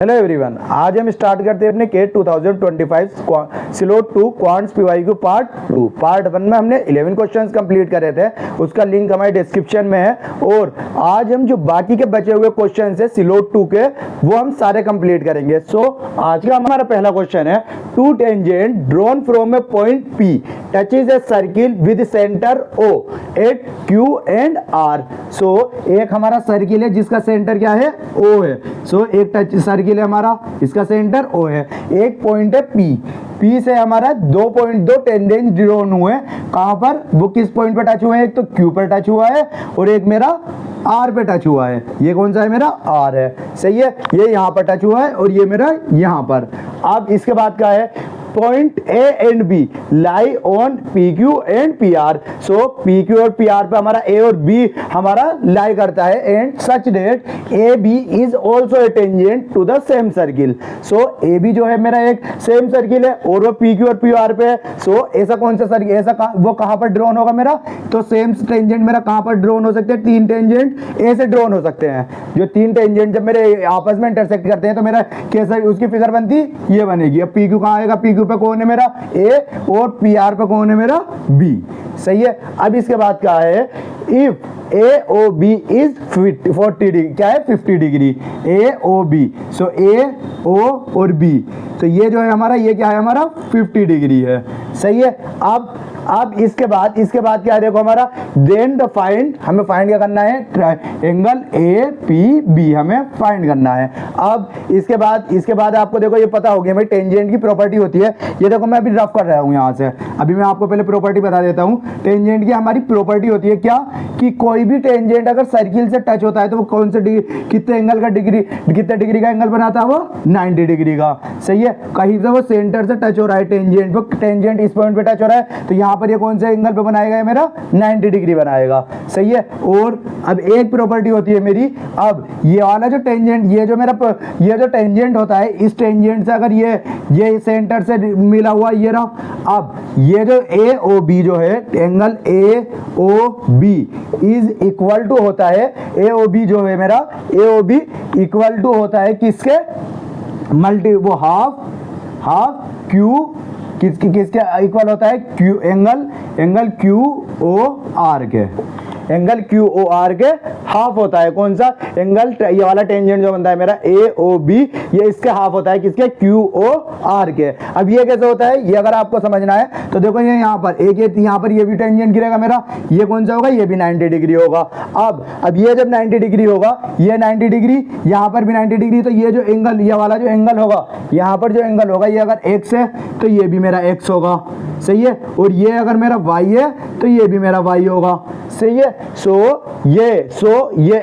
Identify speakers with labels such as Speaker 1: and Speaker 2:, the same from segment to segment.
Speaker 1: Hello everyone, आज हम start करते हैं अपने CAT 2025 slot 2 quants PYQ part 2। Part 1 में हमने 11 क्वेश्चंस कंप्लीट करे थे, उसका लिंक हमारे डिस्क्रिप्शन में है। और आज हम जो बाकी के बचे हुए क्वेश्चंस है स्लोट 2 के, वो हम सारे कंप्लीट करेंगे। सो आज का हमारा पहला क्वेश्चन है, two tangent drawn from a point P touches a circle with centre O at Q and R। So एक हमारा सर्किल है जिसका सेंटर क्या है, O है। सो एक टच सर्किल है हमारा, इसका सेंटर O है। एक पॉइंट है P से हमारा 2.2 टेंजेंट ड्रॉन हुए। कहां पर, वो किस पॉइंट पे टच हुए हैं, एक तो Q पर टच हुआ है और एक मेरा R पे टच हुआ है। ये कौन सा है, मेरा R है, सही है। ये यहाँ पर टच हुआ है और ये मेरा यहाँ पर। अब इसके बाद क्या है, point A and B lie on PQ and PR। So PQ और PR पे हमारा A और B हमारा लाई करता है, and such that AB is also a tangent to the same circle. So AB जो है मेरा एक सेम सर्किल है और वो PQ और PR पे है। सो ऐसा कौन सा सर्किल, ऐसा वो कहां पर ड्रॉन होगा मेरा, तो सेम टेंजेंट मेरा कहां पर ड्रॉन हो सकते हैं, तीन टेंजेंट A से ड्रॉन हो सकते हैं। जो तीन टेंजेंट जब मेरे आपस में इंटरसेक्ट करते हैं तो मेरा कैसा उसकी फिगर बनती, ये बनेगी। अब PQ कहां आएगा, PQ पे कौन है मेरा A और PR पे कौन है मेरा B, सही है। अब इसके बाद क्या है, इफ AOB इज 40 डिग्री, क्या है 50 डिग्री AOB। सो AO और B, तो ये जो है हमारा, ये क्या है हमारा 50 डिग्री है, सही है। अब इसके बाद क्या है, देखो हमारा देन द फाइंड, हमें फाइंड क्या करना है, एंगल APB हमें फाइंड करना है। अब इसके बाद आपको देखो ये पता होगी हमें टेंजेंट की प्रॉपर्टी होती है। ये देखो मैं अभी रफ कर रहा हूँ यहाँ से, अभी मैं आपको पहले प्रॉपर्टी बता देता हूँ। टेंजेंट की हमारी प्रॉपर्टी होती है क्या, कि कोई भी टेंजेंट अगर सर्किल से टच होता है तो वो कौन से कितने एंगल का कितने डिग्री का एंगल बनाता है, वो 90 डिग्री का, सही है। कहीं से वो सेंटर से टच हो रहा है टेंजेंट, वो टेंजेंट इस पॉइंट पे टच हो रहा है तो यहाँ पर ये कौन से एंगल पे बनाएगा, मेरा 90 डिग्री बनाएगा, सही है। और अब एक प्रॉपर्टी होती है मेरी, अब ये वाला जो टेंजेंट, ये जो टेंजेंट होता है, इस टेंजेंट से अगर ये सेंटर से मिला हुआ ये रहा, अब ये जो AOB जो है, angle AOB is equal to होता है, AOB जो है मेरा, AOB इक्वल टू होता है किसके, वो हाफ Q, किसके इक्वल होता है, Q एंगल QOR के, एंगल QOR के हाफ होता है। कौन सा एंगल, ये वाला टेंजेंट जो बनता है मेरा AOB, ये इसके हाफ होता है, किसके, QOR के। अब ये कैसे होता है, ये अगर आपको समझना है तो देखो ये यहाँ पर यहाँ पर ये भी टेंजेंट गिरेगा मेरा, ये कौन सा होगा, ये भी 90 डिग्री होगा। अब ये जब 90 डिग्री होगा, ये 90 डिग्री, यहाँ पर भी 90 डिग्री, तो ये जो एंगल, ये वाला जो एंगल होगा, यहाँ पर जो एंगल होगा, ये अगर X है तो ये भी मेरा X होगा, सही है। और ये अगर मेरा Y है तो ये भी मेरा Y होगा, सही है। सो ये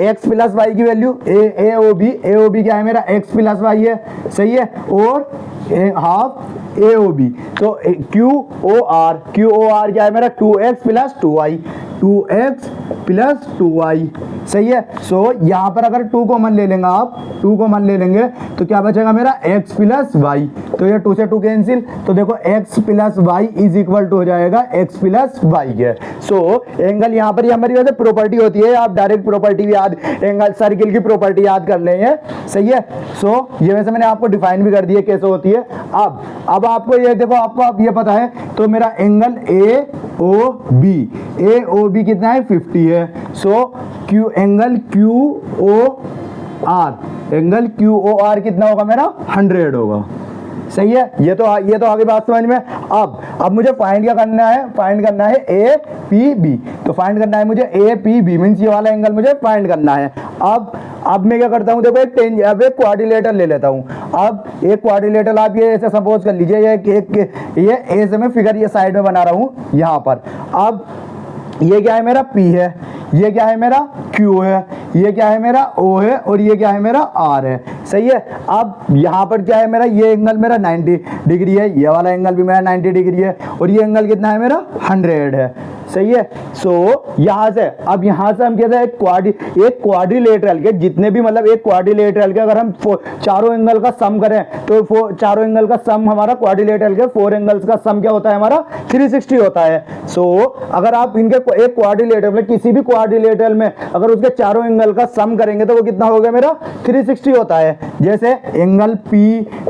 Speaker 1: एक्स प्लस वाई की वैल्यू AOB क्या है मेरा, x प्लस वाई है, सही है। और हाफ AOB, तो QOR क्या है मेरा, 2x प्लस 2y, सही है। सो यहाँ पर अगर 2 कॉमन ले लेंगे आप, 2 कॉमन ले लेंगे तो क्या बचेगा मेरा, x प्लस वाई, तो ये 2 से 2 कैंसिल, तो देखो x plus y is equal to हो जाएगा x प्लस वाई है। सो एंगल यहाँ पर हमारी वैसे प्रॉपर्टी होती है, आप डायरेक्ट प्रॉपर्टी भी याद, एंगल सर्किल की प्रॉपर्टी याद कर लेंगे, सही है। सो ये वैसे मैंने आपको डिफाइन भी कर दी है कैसे होती है। अब आपको ये देखो, आपको अब ये पता है, तो मेरा एंगल AOB कितना है, 50 है। सो एंगल QOR कितना होगा मेरा, 100 होगा, सही है। ये तो आगे बात समझ में। अब मुझे फाइंड क्या करना है, फाइंड करना है APB, तो फाइंड करना है मुझे APB मींस ये वाला एंगल मुझे फाइंड करना है। अब मैं क्या करता हूँ, देखो एक क्वाड्रिलेटरल ले लेता हूँ। अब एक क्वाड्रिलेटरल आप ये ऐसे सपोज कर लीजिए, ये ऐसे मैं फिगर ये साइड में बना रहा हूँ यहाँ पर। अब ये क्या है मेरा P है, ये क्या है मेरा Q है, ये क्या है मेरा O है, और ये क्या है मेरा R है, सही है। अब यहाँ पर क्या है मेरा, ये एंगल मेरा 90 डिग्री है, ये वाला एंगल भी मेरा 90 डिग्री है, और ये एंगल कितना है मेरा 100 है, सही है। सो यहाँ से हम कहते हैं एक क्वाड्रिलेटरल के जितने भी, मतलब एक क्वाड्रिलेटरल के अगर हम चारों एंगल का सम करें तो चारों एंगल का सम हमारा क्वाड्रिलेटरल के 4 एंगल्स का सम क्या होता है हमारा 360 होता है। सो अगर आप इनके एक क्वाड्रिलेटरल में, किसी भी क्वाड्रिलेटरल में अगर उसके चारों एंगल का सम करेंगे तो वो कितना हो गया मेरा 360 होता है। जैसे angle P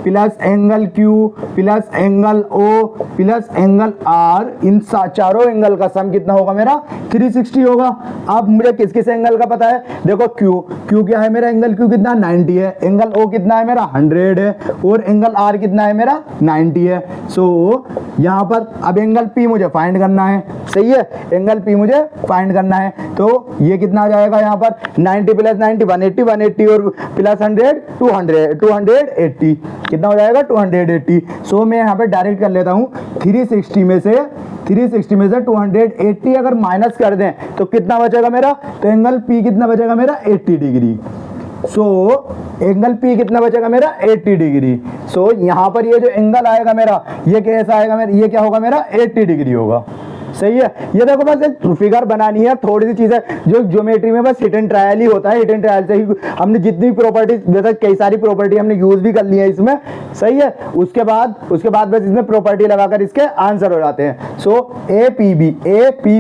Speaker 1: plus angle Q plus angle O plus angle R, इन चारों एंगल का सम कितना होगा मेरा 360 होगा। अब मुझे किस किस एंगल का पता है, देखो Q क्या है मेरा, एंगल Q कितना 90 है, एंगल O कितना है मेरा 100 है, और एंगल R कितना है मेरा 90 है। सो यहाँ पर अब एंगल P मुझे फाइंड करना है, सही है, एंगल P मुझे फाइंड करना है। तो ये कितना आ जाएगा यहाँ पर 90 प्लस 90 180, 180 और प्लस 100 280, कितना हो जाएगा 280। सो मैं यहाँ पे डायरेक्ट कर लेता हूँ 360 में से 280 अगर माइनस कर दें तो कितना बचेगा मेरा, तो एंगल P कितना बचेगा मेरा 80 डिग्री। सो एंगल P कितना बचेगा मेरा 80 डिग्री। सो यहाँ पर ये जो एंगल आएगा मेरा, ये कैसा आएगा मेरा, ये क्या होगा मेरा 80 डिग्री होगा, सही है। ये देखो बस एक फिगर बनानी है, थोड़ी सी चीजें जो ज्योमेट्री में बस हिट एंड ट्रायल ही होता है, हिट एंड ट्रायल से ही हमने जितनी प्रॉपर्टी, जैसे कई सारी प्रॉपर्टी हमने यूज भी कर ली है इसमें, सही है। उसके बाद बस इसमें प्रॉपर्टी लगाकर इसके आंसर हो जाते हैं। सो ए पी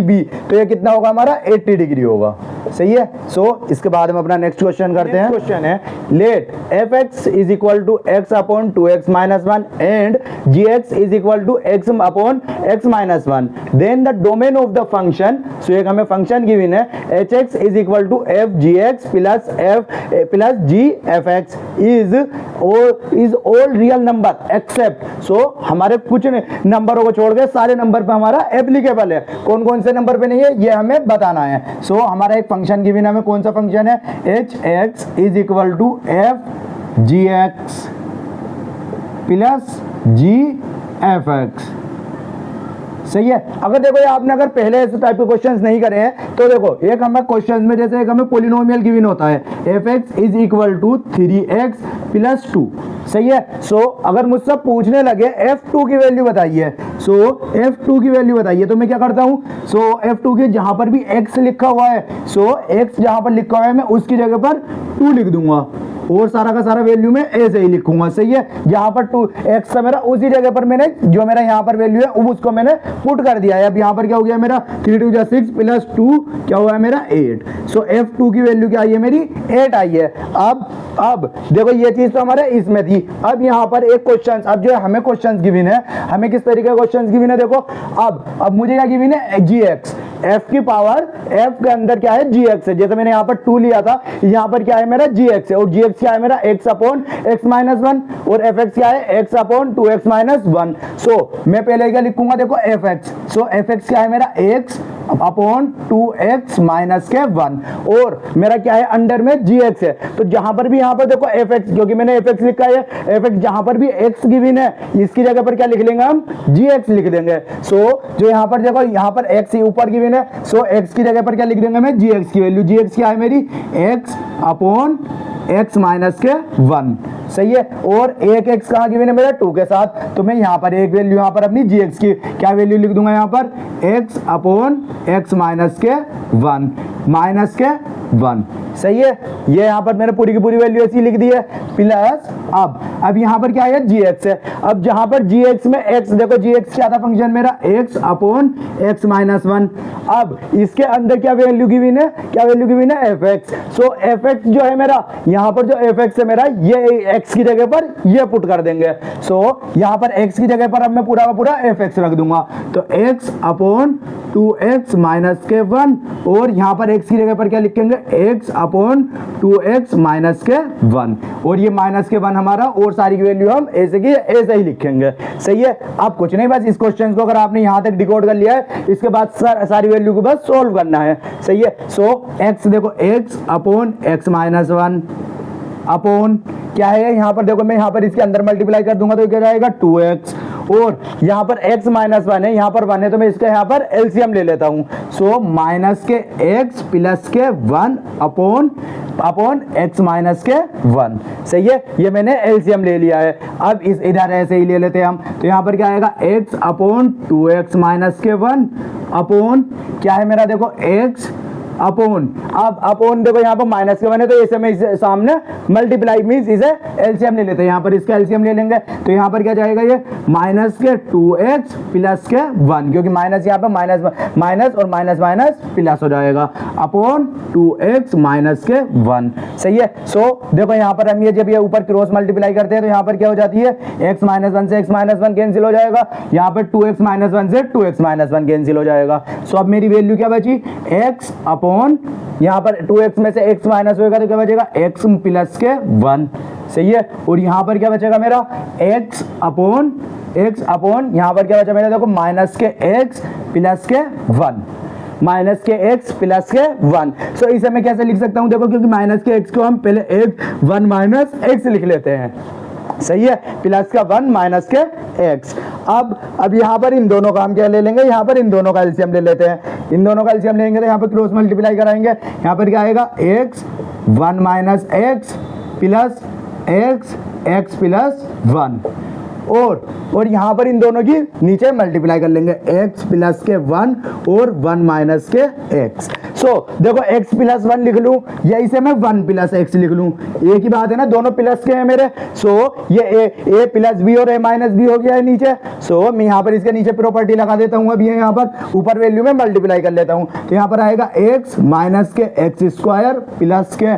Speaker 1: बी, तो ये कितना होगा हमारा 80 डिग्री होगा, सही है। सो इसके बाद हम अपना नेक्स्ट क्वेश्चन करते हैं। क्वेश्चन है let f x is equal to x upon 2x minus 1 and g x is equal to x upon x minus 1, then the domain of the function, so एक हमें फंक्शन गिवन है h x is equal to f g x plus g f x is all real number except, so हमारे कुछ नंबरों को छोड़ के सारे नंबर पे हमारा एप्लीकेबल है, कौन कौन से नंबर पे नहीं है ये हमें बताना है। सो हमारा एक फंक्शन गिवन है, हमें कौन सा फंक्शन है, h x is equal to f g x plus g f x, सही है। अगर देखो ये आपने अगर पहले ऐसे टाइप के क्वेश्चंस नहीं करे हैं तो देखो एक हमें क्वेश्चंस में जैसे एक हमें पॉलिनोमियल गिवन होता है f x is equal to 3x plus 2, सही है। सो अगर मुझसे पूछने लगे f2 की वैल्यू बताइए, सो f2 की वैल्यू बताइए, तो मैं क्या करता हूं, सो f2 के जहां पर भी x लिखा हुआ है, सो x जहां पर लिखा हुआ है मैं उसकी जगह पर 2 लिख दूंगा और सारा का सारा वैल्यू में ऐसे ही लिखूंगा, सही है। जहां पर 2x है मेरा उसी जगह पर मैंने जो मेरा यहाँ पर वैल्यू है उसको मैंने पुट कर दिया है। अब यहाँ पर क्या हो गया मेरा 3 2 6 प्लस 2 क्या हुआ है मेरा 8। सो f2 की वैल्यू क्या आई है मेरी 8 आई है। अब देखो ये चीज तो हमारे इसमें थी। अब यहाँ पर एक क्वेश्चन, अब जो हमें क्वेश्चन गिवन है, हमें किस तरीके का क्वेश्चन गिवन है, देखो अब मुझे क्या गिवन है जी एक्स, f की पावर f के अंदर क्या है gx है, जैसे मैंने यहाँ पर 2 लिया था, यहाँ पर क्या है मेरा gx है और gx क्या है मेरा x अपॉन x माइनस 1 और fx क्या है x अपॉन 2x माइनस 1। सो मैं पहले क्या लिखूंगा देखो fx, सो fx क्या है मेरा x अपॉन 2x माइनस के 1 और मेरा क्या है अंडर में gx है। तो जहां पर भी यहाँ पर देखो fx, क्योंकि मैंने fx लिखा है, fx जहां पर भी x गिवन है इसकी जगह पर क्या लिख लेंगे हम gx लिख देंगे। सो जो यहाँ पर देखो यहाँ पर x ऊपर गिवन है, सो x की जगह पर क्या लिख देंगे मैं gx की वैल्यू, gx क्या है मेरी x अपॉन x माइनस के 1, सही है। और एक x कहाँ गिवन है मेरा 2 के साथ, तो मैं यहाँ पर एक वैल्यू यहाँ पर अपनी gx की क्या वैल्यू लिख दूंगा यहाँ पर x अपॉन x माइनस के 1 माइनस के 1, सही है। ये यहाँ पर मैंने पूरी की पूरी वैल्यू ऐसी लिख दी है प्लस अब यहाँ पर क्या है gx है। अब जहां पर gx में x, देखो gx क्या था फंक्शन मेरा x अपॉन x माइनस 1। अब इसके अंदर क्या वैल्यू गिवन है, क्या वैल्यू गिवन है fx। सो fx जो है मेरा यहाँ पर जो fx है मेरा ये x की जगह पर ये पुट कर देंगे। सो यहाँ पर x की जगह पर अब मैं पूरा का पूरा fx रख दूंगा, तो x अपॉन 2x माइनस के 1 और यहाँ पर x की जगह पर क्या लिखेंगे x अपॉन 2x माइनस के 1 और ये माइनस के 1 हमारा और सारी की वैल्यू हम ऐसे की ऐसे ही लिखेंगे, सही है। अब कुछ नहीं, बस इस क्वेश्चन को अगर आपने यहाँ तक डिकोड कर लिया है इसके बाद सारी वैल्यू को बस सोल्व करना है, सही है। सो x देखो x upon x minus 1 upon क्या है यहाँ पर देखो मैं यहाँ पर इसके अंदर मल्टीप्लाई कर दूंगा तो क्या जाएगा 2x और यहाँ पर x माइनस 1 है, यहाँ पर 1 है तो मैं इसका यहाँ पर एलसीएम ले लेता हूँ। सो माइनस के x प्लस के 1 अपॉन x माइनस के 1, सही है। ये मैंने एलसीएम ले लिया है। अब इस इधर ऐसे ही ले लेते हैं हम, तो यहाँ पर क्या आएगा x अपॉन 2x माइनस के 1 अपॉन क्या है मेरा देखो x अपॉन, अब अपॉन देखो यहाँ पर माइनस के बने तो इसे मैं इसे सामने मल्टीप्लाई मीन्स इसे एलसीएम ले लेते हैं, यहाँ पर इसका एलसीएम ले लेंगे तो यहाँ पर क्या जाएगा ये माइनस के 2x प्लस के 1, क्योंकि माइनस यहाँ पर माइनस माइनस और माइनस माइनस प्लस हो जाएगा अपॉन 2x माइनस के 1। सही है। सो देखो यहाँ पर हम ये जब ये ऊपर क्रॉस मल्टीप्लाई करते हैं तो यहाँ पर क्या हो जाती है x माइनस 1 से x माइनस 1 कैंसिल हो जाएगा, यहाँ पर 2x माइनस 1 से 2x माइनस 1 कैंसिल हो जाएगा। सो अब मेरी वैल्यू क्या बची x अपॉन यहाँ पर 2x में से x माइनस होगा तो क्या बचेगा x प्लस के 1। सही है। और यहाँ पर क्या बचेगा मेरा x अपॉन यहाँ पर क्या बचा मेरा देखो माइनस के x प्लस के 1, माइनस के x प्लस के 1। सो इसे मैं कैसे लिख सकता हूँ देखो, क्योंकि माइनस के x को हम पहले 1 माइनस x लिख लेते हैं। सही है। प्लस का 1 माइनस के x। अब यहाँ पर इन दोनों का हम क्या ले लेंगे, यहाँ पर इन दोनों का एलसीएम ले लेते हैं। इन दोनों का एलसीएम लेंगे तो यहाँ पर क्रॉस मल्टीप्लाई कराएंगे, यहाँ पर क्या आएगा x 1 minus x plus x plus 1, और यहाँ पर इन दोनों की नीचे मल्टीप्लाई कर लेंगे x प्लस के 1 और 1 माइनस के x। सो देखो x प्लस 1 लिख लूँ या इसे मैं 1 प्लस x लिख लूँ, एक ही बात है ना, दोनों प्लस के हैं मेरे। सो ये a प्लस बी और a माइनस बी हो गया है नीचे। सो मैं यहाँ पर इसके नीचे प्रॉपर्टी लगा देता हूँ, अब ये यहाँ पर ऊपर वैल्यू में मल्टीप्लाई कर लेता हूँ तो यहाँ पर आएगा x माइनस के x स्क्वायर प्लस के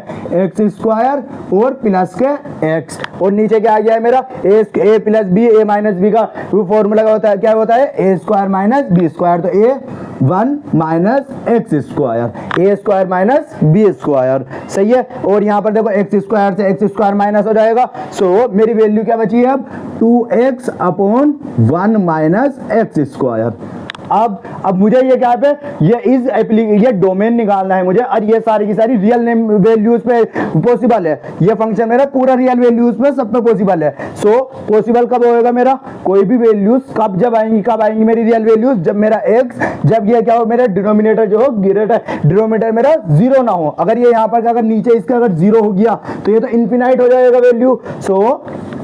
Speaker 1: x स्क्वायर और प्लस के x, और नीचे क्या आ गया है मेरा a plus b, a minus b का फॉर्मूला होता है क्या होता है a square minus b square, तो a 1 minus x square, a square minus b square. सही है। और यहाँ पर देखो x स्क्वायर से x स्क्वायर माइनस हो जाएगा। सो मेरी वैल्यू क्या बची है अब 2x upon 1 minus x square. अब मुझे ये क्या पे ये डोमेन निकालना है मुझे, और ये सारी की सारी रियल नेम वैल्यूज पे पॉसिबल है। ये फंक्शन मेरा पूरा रियल वैल्यूज पे सब पे पॉसिबल है। सो पॉसिबल कब होएगा मेरा, कोई भी वैल्यूज कब आएंगी मेरी रियल वैल्यूज, जब मेरा x, जब ये क्या हो मेरा डिनोमिनेटर जो हो डिनोमिनेटर मेरा 0 ना हो। अगर ये यहाँ पर अगर नीचे इसका अगर 0 हो गया तो ये तो इनफिनाइट हो जाएगा वैल्यू।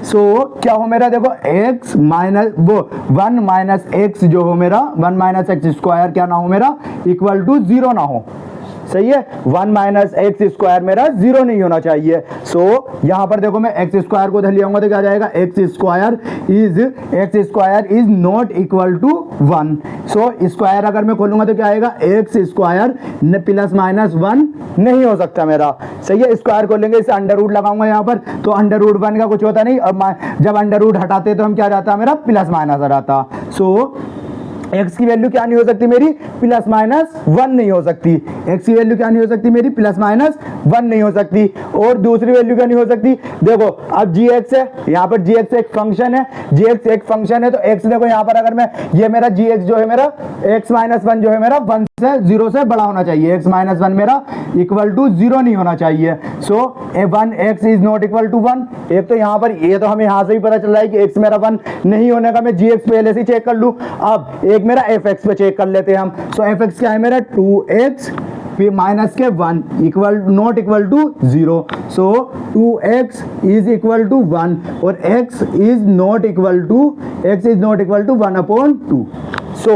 Speaker 1: सो क्या हो मेरा देखो x माइनस वो 1 माइनस x जो हो मेरा 1 माइनस x स्क्वायर क्या ना हो मेरा इक्वल टू 0 ना हो। सही है। 1 माइनस एक्स स्क्वायर मेरा 0 नहीं होना चाहिए। सो यहाँ पर देखो मैं एक्स स्क्वायर को उधर ले आऊंगा तो क्या जाएगा x square is not equal to 1। So square अगर मैं खोलूंगा तो क्या आएगा एक्स स्क्वायर प्लस माइनस 1 नहीं हो सकता मेरा। सही है। स्क्वायर खोलेंगे इसे अंडर रूट लगाऊंगा यहाँ पर तो अंडर रूट 1 का कुछ होता नहीं, और जब अंडर रूट हटाते तो हम क्या जाता मेरा प्लस माइनस आ जाता। सो x की वैल्यू क्या नहीं हो सकती मेरी प्लस माइनस 1 नहीं हो सकती। x की वैल्यू क्या नहीं हो सकती मेरी प्लस माइनस 1 नहीं हो सकती। और दूसरी वैल्यू क्या नहीं हो सकती देखो, अब gx है, यहाँ पर gx एक फंक्शन है, gx एक फंक्शन है तो x देखो यहाँ पर अगर मैं ये मेरा gx जो है मेरा x माइनस 1 जो है मेरा 1 से 0 से बड़ा होना चाहिए, x माइनस 1 मेरा इक्वल टू 0 नहीं होना चाहिए। So 1x is not equal to 1। एक तो यहाँ पर ये तो हमें यहाँ से ही पता चल रहा है कि x मेरा 1 नहीं होने का, मैं gx पहले से चेक कर लूँ। अब एक मेरा fx पे चेक कर लेते हैं हम। सो fx क्या है मेरा 2x माइनस के 1 equal not equal to 0। So 2x is equal to 1 और x is not equal to 1 upon 2। So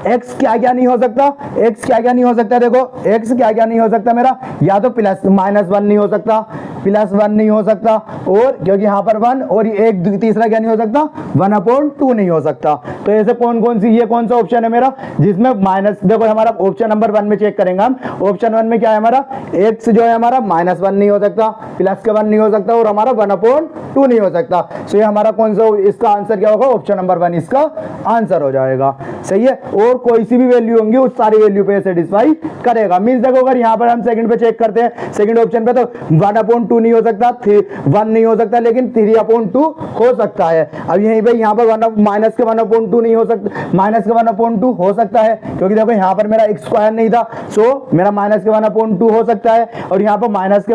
Speaker 1: x क्या क्या नहीं हो सकता, x क्या क्या नहीं हो सकता देखो, x क्या क्या नहीं हो सकता मेरा, या तो प्लस माइनस 1 नहीं हो सकता, प्लस 1 नहीं हो सकता, और क्योंकि यहाँ पर 1 और एक तीसरा क्या नहीं हो सकता 1 अपॉन 2 नहीं हो सकता। तो ऐसे कौन सी ये कौन सा ऑप्शन है मेरा जिसमें माइनस, देखो हमारा ऑप्शन नंबर 1 में चेक करेंगे हम। ऑप्शन 1 में क्या है हमारा x जो है हमारा माइनस 1 नहीं हो सकता, प्लस के 1 नहीं हो सकता और हमारा 1 अपॉन 2 नहीं हो सकता। सो ये हमारा कौन सा इसका आंसर क्या होगा, ऑप्शन नंबर 1 इसका आंसर हो जाएगा। सही है। और कोई सी भी वैल्यू होंगी उस सारी वैल्यू पे सेटिस्फाई करेगा। मींस देखो अगर यहाँ पर हम सेकंड पे चेक करते हैं, सेकंड ऑप्शन पे तो 1 अपॉन 2 नहीं हो सकता, 1 नहीं हो सकता, लेकिन 3 अपॉन 2 हो सकता है। अब यहीं पे यहाँ पर माइनस के 1 अपॉन 2 नहीं हो सकता, माइनस के 1 अपॉन 2 हो सकता है क्योंकि देखो यहाँ पर मेरा x स्क्वायर नहीं था। सो मेरा माइनस के 1 अपॉन 2 हो सकता है, और यहाँ पर माइनस के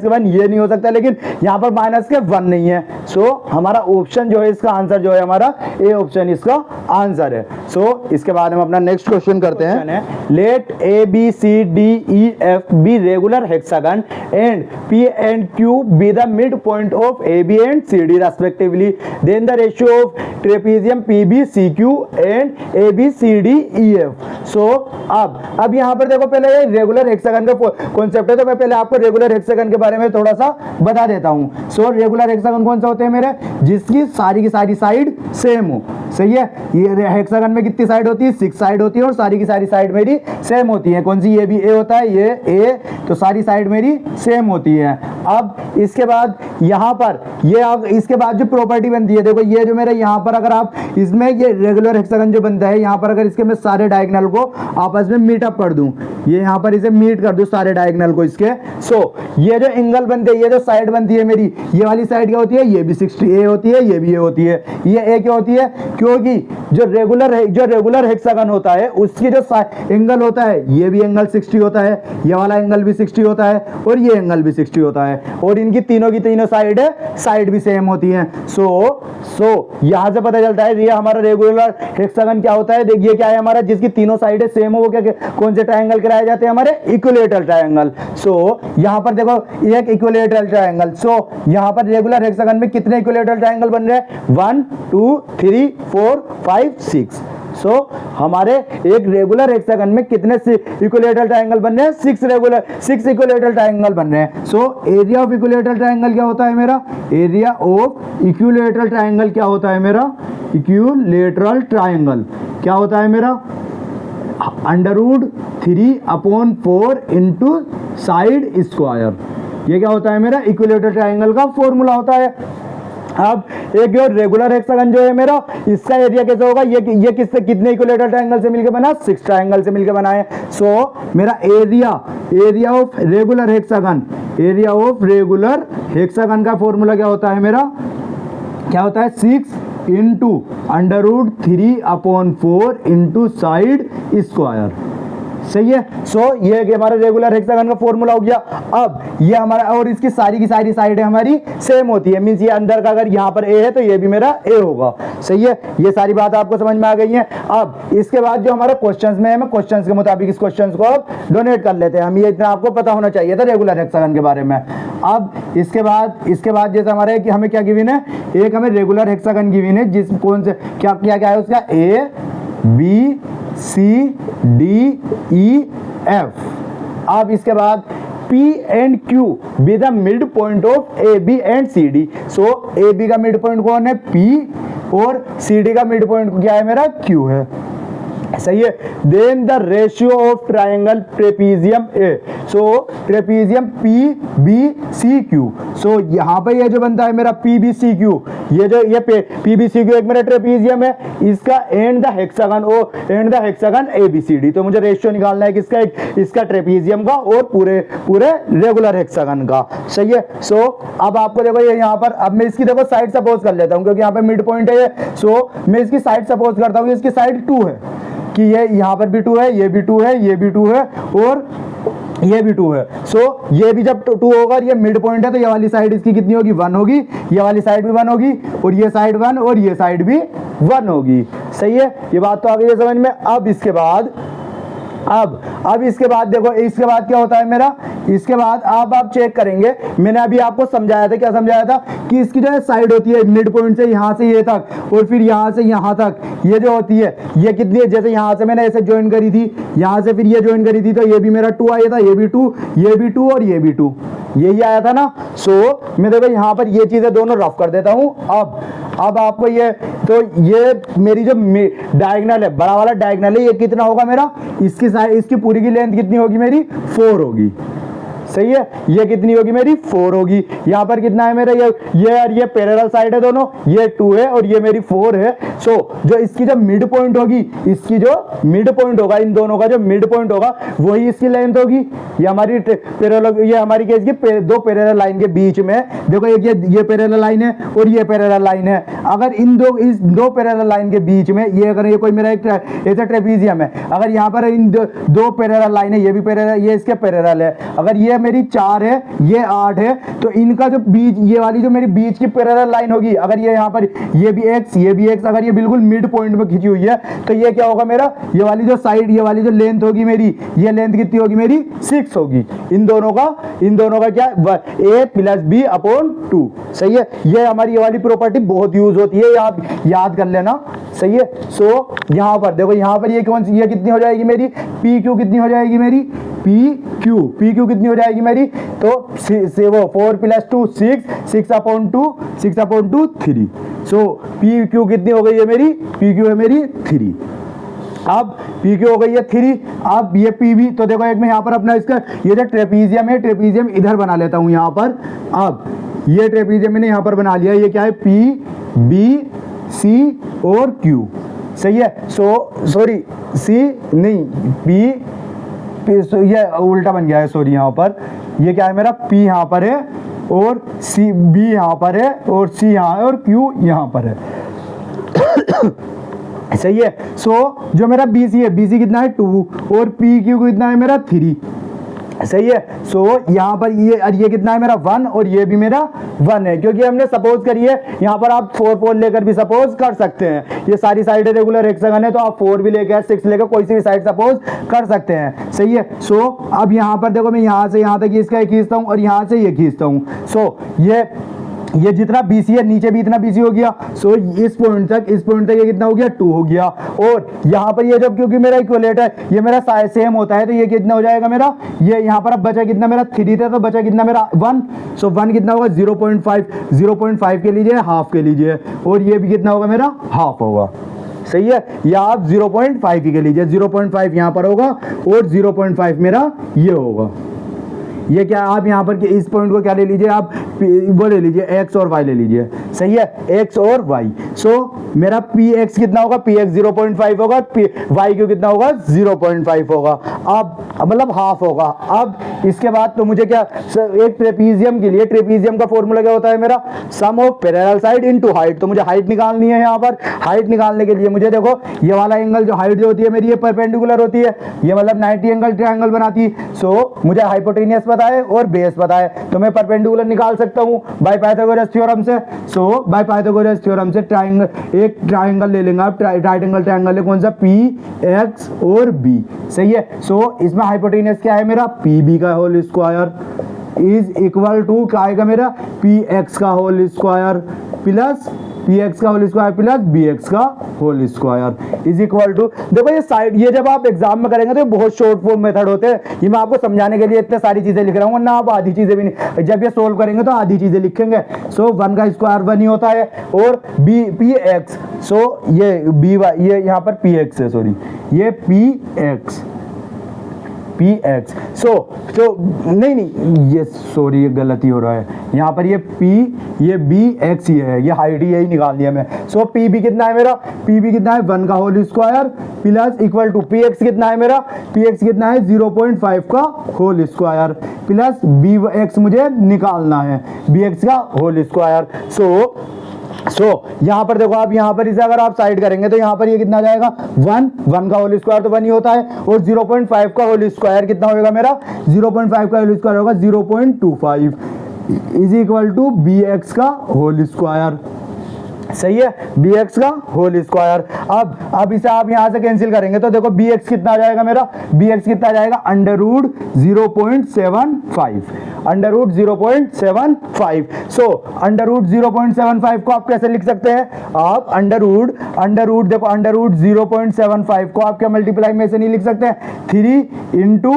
Speaker 1: 1 ये नहीं हो सकता, लेकिन यहाँ पर माइनस के 1 नहीं है। सो हमारा ऑप्शन जो है इसका आंसर जो है हमारा ए ऑप्शन इसका आंसर है। सो इसके बाद हम अपना नेक्स्ट क्वेश्चन करते हैं। Let A B C D E F be regular hexagon and P and Q be the mid point of A B and C D respectively, then the ratio of trapezium P B C Q and A B C D E F. So अब यहाँ पर देखो, पहले ये regular hexagon का concept है, तो मैं पहले आपको रेगुलर हेक्सागन के बारे में थोड़ा सा बता देता हूँ। सो रेगुलर हेक्सागन कौन सा होते हैं मेरे, जिसकी सारी की सारी साइड सेम हो। सही है, ये हेक्सागन में कितनी साइड होती है, 6 साइड होती है, और सारी की सारी साइड मेरी सेम होती है। कौन सी, ये भी ए होता है, ये ए, तो सारी साइड मेरी सेम होती है। अब इसके बाद यहाँ पर ये, अब इसके बाद जो प्रॉपर्टी बनती है, देखो ये जो मेरे यहाँ पर अगर आप इसमें ये रेगुलर हेक्सागन जो बनता है, यहाँ पर अगर इसके मैं सारे डायगोनल को आपस में मीटअप कर दूं, ये यहाँ पर इसे मीट कर दूं सारे डायगोनल को इसके, सो ये जो एंगल बनते हैं, ये जो साइड बनती है मेरी, ये वाली साइड क्या होती है, ये भी 60 ए होती है, ये भी ए होती है। ये ए क्या होती है, क्योंकि जो रेगुलर हेक्सागन होता है उसकी जो एंगल होता है, ये भी एंगल 60 होता है, ये वाला एंगल भी 60 होता है, और ये एंगल भी 60 होता है, और इनकी तीनों की तीनों साइड भी सेम होती है। सो यहां से पता चलता है ये हमारा रेगुलर हेक्सागन क्या होता है। देखिए क्या है हमारा, जिसकी तीनों साइडें सेम हो, वो क्या कौन से ट्रायंगल कराए जाते हैं, हमारे इक्विलेटरल ट्रायंगल। सो यहां पर देखो एक इक्विलेटरल ट्रायंगल, सो यहां पर रेगुलर हेक्सागन में कितने इक्विलेटरल ट्रायंगल बन रहे हैं, 1 2 3 4 5 6। सो हमारे एक रेगुलर हेक्सागन में कितने इक्विलेटरल ट्रायंगल बन रहे हैं, 6 इक्विलेटरल ट्रायंगल बन रहे हैं। सो एरिया ऑफ इक्विलेटरल ट्रायंगल क्या होता है मेरा, एरिया ऑफ इक्विलेटरल ट्रायंगल क्या होता है मेरा, इक्विलेटरल ट्रायंगल क्या होता है मेरा, √3/4 इंटू साइड स्क्वायर। ये क्या होता है मेरा, इक्विलेटरल ट्रायंगल का फॉर्मूला होता है। अब एक जो रेगुलर हेक्सागन जो है मेरा, इसका एरिया कैसे होगा, ये किससे, कितने इक्विलेटरल ट्रायंगल से मिलकर बना, 6 ट्रायंगल से मिलकर बना है। सो मेरा एरिया ऑफ रेगुलर हेक्सागन का फॉर्मूला क्या होता है मेरा, क्या होता है, 6 इंटू √3/4 इंटू साइड स्क्वायर। सही है। सो ये हमारा रेगुलर हेक्सागन का फॉर्मूला हो गया। अब ये हमारा, और इसकी सारी की सारी साइडें हमारी सेम होती है, मींस ये अंदर का अगर यहाँ पर ए है तो ये भी मेरा ए होगा। सही है, ये सारी बात आपको समझ में आ गई है। अब इसके बाद जो हमारे क्वेश्चंस में है, मैं क्वेश्चंस के मुताबिक इस क्वेश्चंस को अब डोनेट कर लेते हैं हम। ये इतना आपको पता होना चाहिए था रेगुलर हेक्सागन के बारे में। अब इसके बाद जैसे हमारे कि हमें क्या गिवन है, एक हमें रेगुलर हेक्सागन गिवन है, जिस कौन से क्या है उसका, A B C D E F. अब इसके बाद P and Q be the midpoint of A, B and C, D. So A, B का मिड पॉइंट कौन है, P, और C, D का मिड पॉइंट क्या है मेरा, Q है। सही है। Then the ratio of triangle trapezium A, so trapezium PBCQ। So यहाँ पे ये जो बनता है मेरा PBCQ, ये PBCQ एक मेरा ट्रेपीजियम है, इसका एंड द हेक्सागन ABCD। तो मुझे रेशियो निकालना है किसका, इसका ट्रेपीजियम का और पूरे रेगुलर हेक्सागन का। सही है। सो अब आपको देखो ये यहाँ पर, अब मैं इसकी देखो साइड सपोज कर लेता हूँ, क्योंकि यहाँ पे मिड पॉइंट है ये। सो मैं इसकी साइड सपोज करता हूँ, इसकी साइड 2 है, कि ये यहाँ पर भी 2 है, ये भी 2 है, ये भी 2 है, और ये भी 2 है। सो ये भी जब 2 होगा, ये मिड पॉइंट है, तो ये वाली साइड इसकी कितनी होगी, 1 होगी, ये वाली साइड भी 1 होगी, और ये साइड 1 और ये साइड भी 1 होगी। सही है, ये बात तो आ गई है समझ में। अब इसके बाद इसके बाद देखो, इसके बाद क्या होता है मेरा, इसके बाद अब आप चेक करेंगे, मैंने अभी आपको समझाया था, क्या समझाया था, कि इसकी जो है साइड होती है मिड पॉइंट से यहाँ से ये तक, और फिर यहाँ से यहाँ तक, ये जो होती है ये कितनी है, जैसे यहाँ से मैंने ऐसे ज्वाइन करी थी, यहाँ से फिर ये ज्वाइन करी थी, तो ये भी मेरा 2 आया था, ये भी 2, ये भी 2 और ये भी 2, यही आया था ना। सो मैं देखो यहाँ पर ये चीजें दोनों रफ कर देता हूँ। अब आपको ये, तो ये मेरी जो डायगोनल है, बड़ा वाला डायगोनल है, ये कितना होगा मेरा, इसकी पूरी की लेंथ कितनी होगी मेरी, 4 होगी। सही है, ये कितनी होगी मेरी, 4 होगी। यहाँ पर कितना है मेरा, ये पैरेलल साइड है दोनों, ये 2 है और ये मेरी 4 है। सो जो इसकी जो मिड पॉइंट होगी, इसकी जो मिड पॉइंट होगा, इन दोनों का जो मिड पॉइंट होगा वही इसकी लेंथ होगी। ये हमारी पैरेलल, ये हमारी केस की दो पैरेलल लाइन के बीच में देखो, एक ये पैरेलल लाइन है और ये पैरेलल लाइन है। अगर इस दो पैरेलल लाइन के बीच में ये, अगर ये कोई मेरा एक ऐसा ट्रेपीजियम है, अगर यहाँ पर इन दो पैरेलल लाइन है, ये भी पैरेलल, ये इसके पैरेलल है, अगर ये मेरी 4 है, ये 8 है, तो इनका जो बीच, ये वाली जो मेरी बीच की पैरेलल लाइन होगी, अगर ये यहाँ पर ये भी x, ये भी x, अगर ये बिल्कुल मिड पॉइंट में खींची हुई है, तो ये क्या होगा मेरा, ये वाली जो साइड, ये वाली जो लेंथ होगी मेरी, ये लेंथ कितनी होगी मेरी, 6 होगी। इन दोनों का क्या, a + b/2। सही है, ये हमारी ये वाली प्रॉपर्टी बहुत यूज होती है, आप याद कर लेना। सही है। सो यहाँ पर देखो, यहाँ पर ये कौन सी, ये कितनी हो जाएगी मेरी, पी क्यू कितनी हो जाएगी मेरी, पी क्यू कितनी हो जाएगी मेरी, तो से वो 4 + 2 6/2 3। सो पी क्यू कितनी हो गई है मेरी, पी क्यू है मेरी 3। अब पी क्यू हो गई है 3। अब ये पी बी, तो देखो एक मैं यहाँ पर अपना इसका ये जो ट्रेपीजियम है, ट्रेपीजियम इधर बना लेता हूँ यहाँ पर। अब ये ट्रेपीजियम मैंने यहाँ पर बना लिया, ये क्या है, पी बी सी और क्यू, सही है। सॉरी सी नहीं, पी ये उल्टा बन गया है, सॉरी यहाँ पर ये क्या है मेरा, पी यहाँ पर है और सी, बी यहाँ पर है और सी यहाँ है और क्यू यहाँ पर है। सही है। सो जो मेरा BC है, BC कितना है 2 और PQ कितना है मेरा 3, सही है। सो यहाँ पर ये कितना है मेरा 1 और ये भी मेरा 1 है, क्योंकि हमने सपोज करी है। यहाँ पर आप 4 पोल लेकर भी सपोज कर सकते हैं, ये सारी साइडें रेगुलर हेक्सागन है, तो आप 4 भी लेकर 6 लेकर कोई सी भी साइड सपोज कर सकते हैं, सही है। सो अब यहाँ पर देखो, मैं यहाँ से यहाँ तक इसका खींचता हूँ और यहाँ से ये खींचता हूँ। सो ये जितना BC है, नीचे भी इतना BC हो गया। सो इस पॉइंट तक ये कितना हो गया, 2 हो गया। और यहाँ पर ये जब, क्योंकि मेरा इक्विलेटर है, ये मेरा साइज सेम होता है, तो ये कितना हो जाएगा मेरा, ये यहाँ पर अब बचा कितना मेरा 3 था, तो बचा कितना मेरा 1। सो 1 कितना होगा 0.5 के लीजिए, हाफ के लीजिए, और ये भी कितना होगा मेरा, हाफ होगा, सही है। या आप 0.5 के लीजिए, 0.5 यहाँ पर होगा और 0.5 मेरा ये होगा। ये क्या, आप यहाँ पर इस पॉइंट को क्या ले लीजिए, आप वो ले लीजिए, x और y ले लीजिए, सही है, x और y। सो मेरा px कितना होगा, px 0.5 होगा, yq कितना होगा 0.5 होगा, अब मतलब हाफ होगा। अब इसके बाद तो मुझे क्या, एक ट्रेपीजियम के लिए, ट्रेपीजियम का फॉर्मूला क्या होता है मेरा, sum of parallel side into height. तो मुझे हाइट निकालनी है, यहाँ पर हाइट निकालने के लिए मुझे देखो, ये वाला एंगल जो हाइट जो होती है मेरी, ये परपेंडिकुलर होती है, ये मतलब 90 एंगल ट्रायंगल बनाती है। सो मुझे हाइपोटेनियस पता है और बेस पता है, तो मैं परपेंडिकुलर निकाल सकता हूं बाय पाइथागोरस थ्योरम से। सो बाय पाइथागोरस थ्योरम से ट्रायंगल, एक ट्रायंगल ले लेंगे आप, राइट एंगल ट्रायंगल है कौन सा, PX और B, सही है। सो इसमें हाइपोटेनियस क्या है मेरा, PB का whole square is equal to क्या आएगा मेरा, PX का होल स्क्वायर प्लस px का होल स्क्वायर प्लस bx का whole square is equal to, देखो ये साइड, ये जब आप एग्जाम में करेंगे तो बहुत शॉर्ट फॉर्म मेथड होते हैं, ये मैं आपको समझाने के लिए इतने सारी चीजें लिख रहा हूँ, वरना आप आधी चीजें भी नहीं, जब ये सोल्व करेंगे तो आधी चीजें लिखेंगे। सो 1 का स्क्वायर 1 ही होता है और px, सो ये by, ये यहाँ पर px है, सॉरी ये px, सो नहीं ये सॉरी ये गलती हो रहा है, यहाँ पर ये p, ये bx ये है, ये हाइट यही निकालनी है मैं। सो pb कितना है मेरा, pb कितना है 1 का whole square plus equal to px कितना है मेरा, px कितना है 0.5 का होल स्क्वायर प्लस bx मुझे निकालना है, bx का होल स्क्वायर। सो यहाँ पर देखो, आप यहाँ पर इसे अगर आप साइड करेंगे तो यहाँ पर ये कितना जाएगा 1 का होल स्क्वायर तो 1 ही होता है, और 0.5 का होल स्क्वायर कितना होगा मेरा, 0.5 का होल स्क्वायर होगा 0.25 इज इक्वल टू bx का होल स्क्वायर, सही है, bx का होल स्क्वायर। अब इसे आप यहाँ से कैंसिल करेंगे तो देखो bx कितना आ जाएगा मेरा, bx कितना आ जाएगा √0.75। सो √0.75 को आप कैसे लिख सकते हैं, आप अंडर देखो √0.75 को आप क्या मल्टीप्लाई में से नहीं लिख सकते हैं, 3 इंटू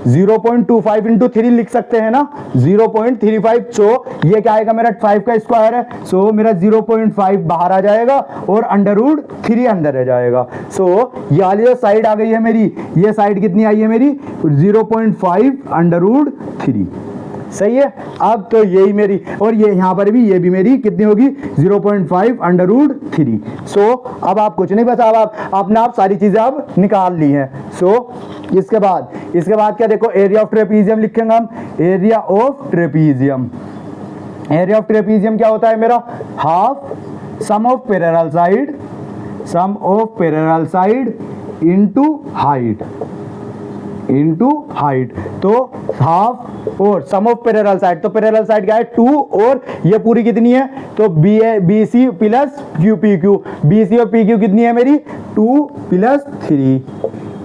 Speaker 1: 0.25 इंटू 3 लिख सकते हैं ना, 0.35। सो ये क्या आएगा मेरा 5 का स्क्वायर है, सो मेरा 0.5 बाहर आ जाएगा और √3 अंदर आ जाएगा। सो ये वाली जो साइड आ गई है मेरी, ये साइड कितनी आई है मेरी 0.5 √3, सही है। अब तो यही मेरी, और ये यहाँ पर भी ये भी मेरी कितनी होगी 0.5 √3। सो अब आप कुछ नहीं बचा, अब आपने आप सारी चीजें अब निकाल ली हैं। सो इसके बाद क्या देखो, एरिया ऑफ ट्रेपीजियम लिखेंगे हम, एरिया ऑफ ट्रेपीजियम क्या होता है मेरा, half sum of parallel side into height, तो हाफ और सम ऑफ पैरेलल साइड, तो पैरेलल साइड क्या है 2 और ये पूरी कितनी है, तो BC प्लस PQ, BC और PQ कितनी है मेरी 2 + 3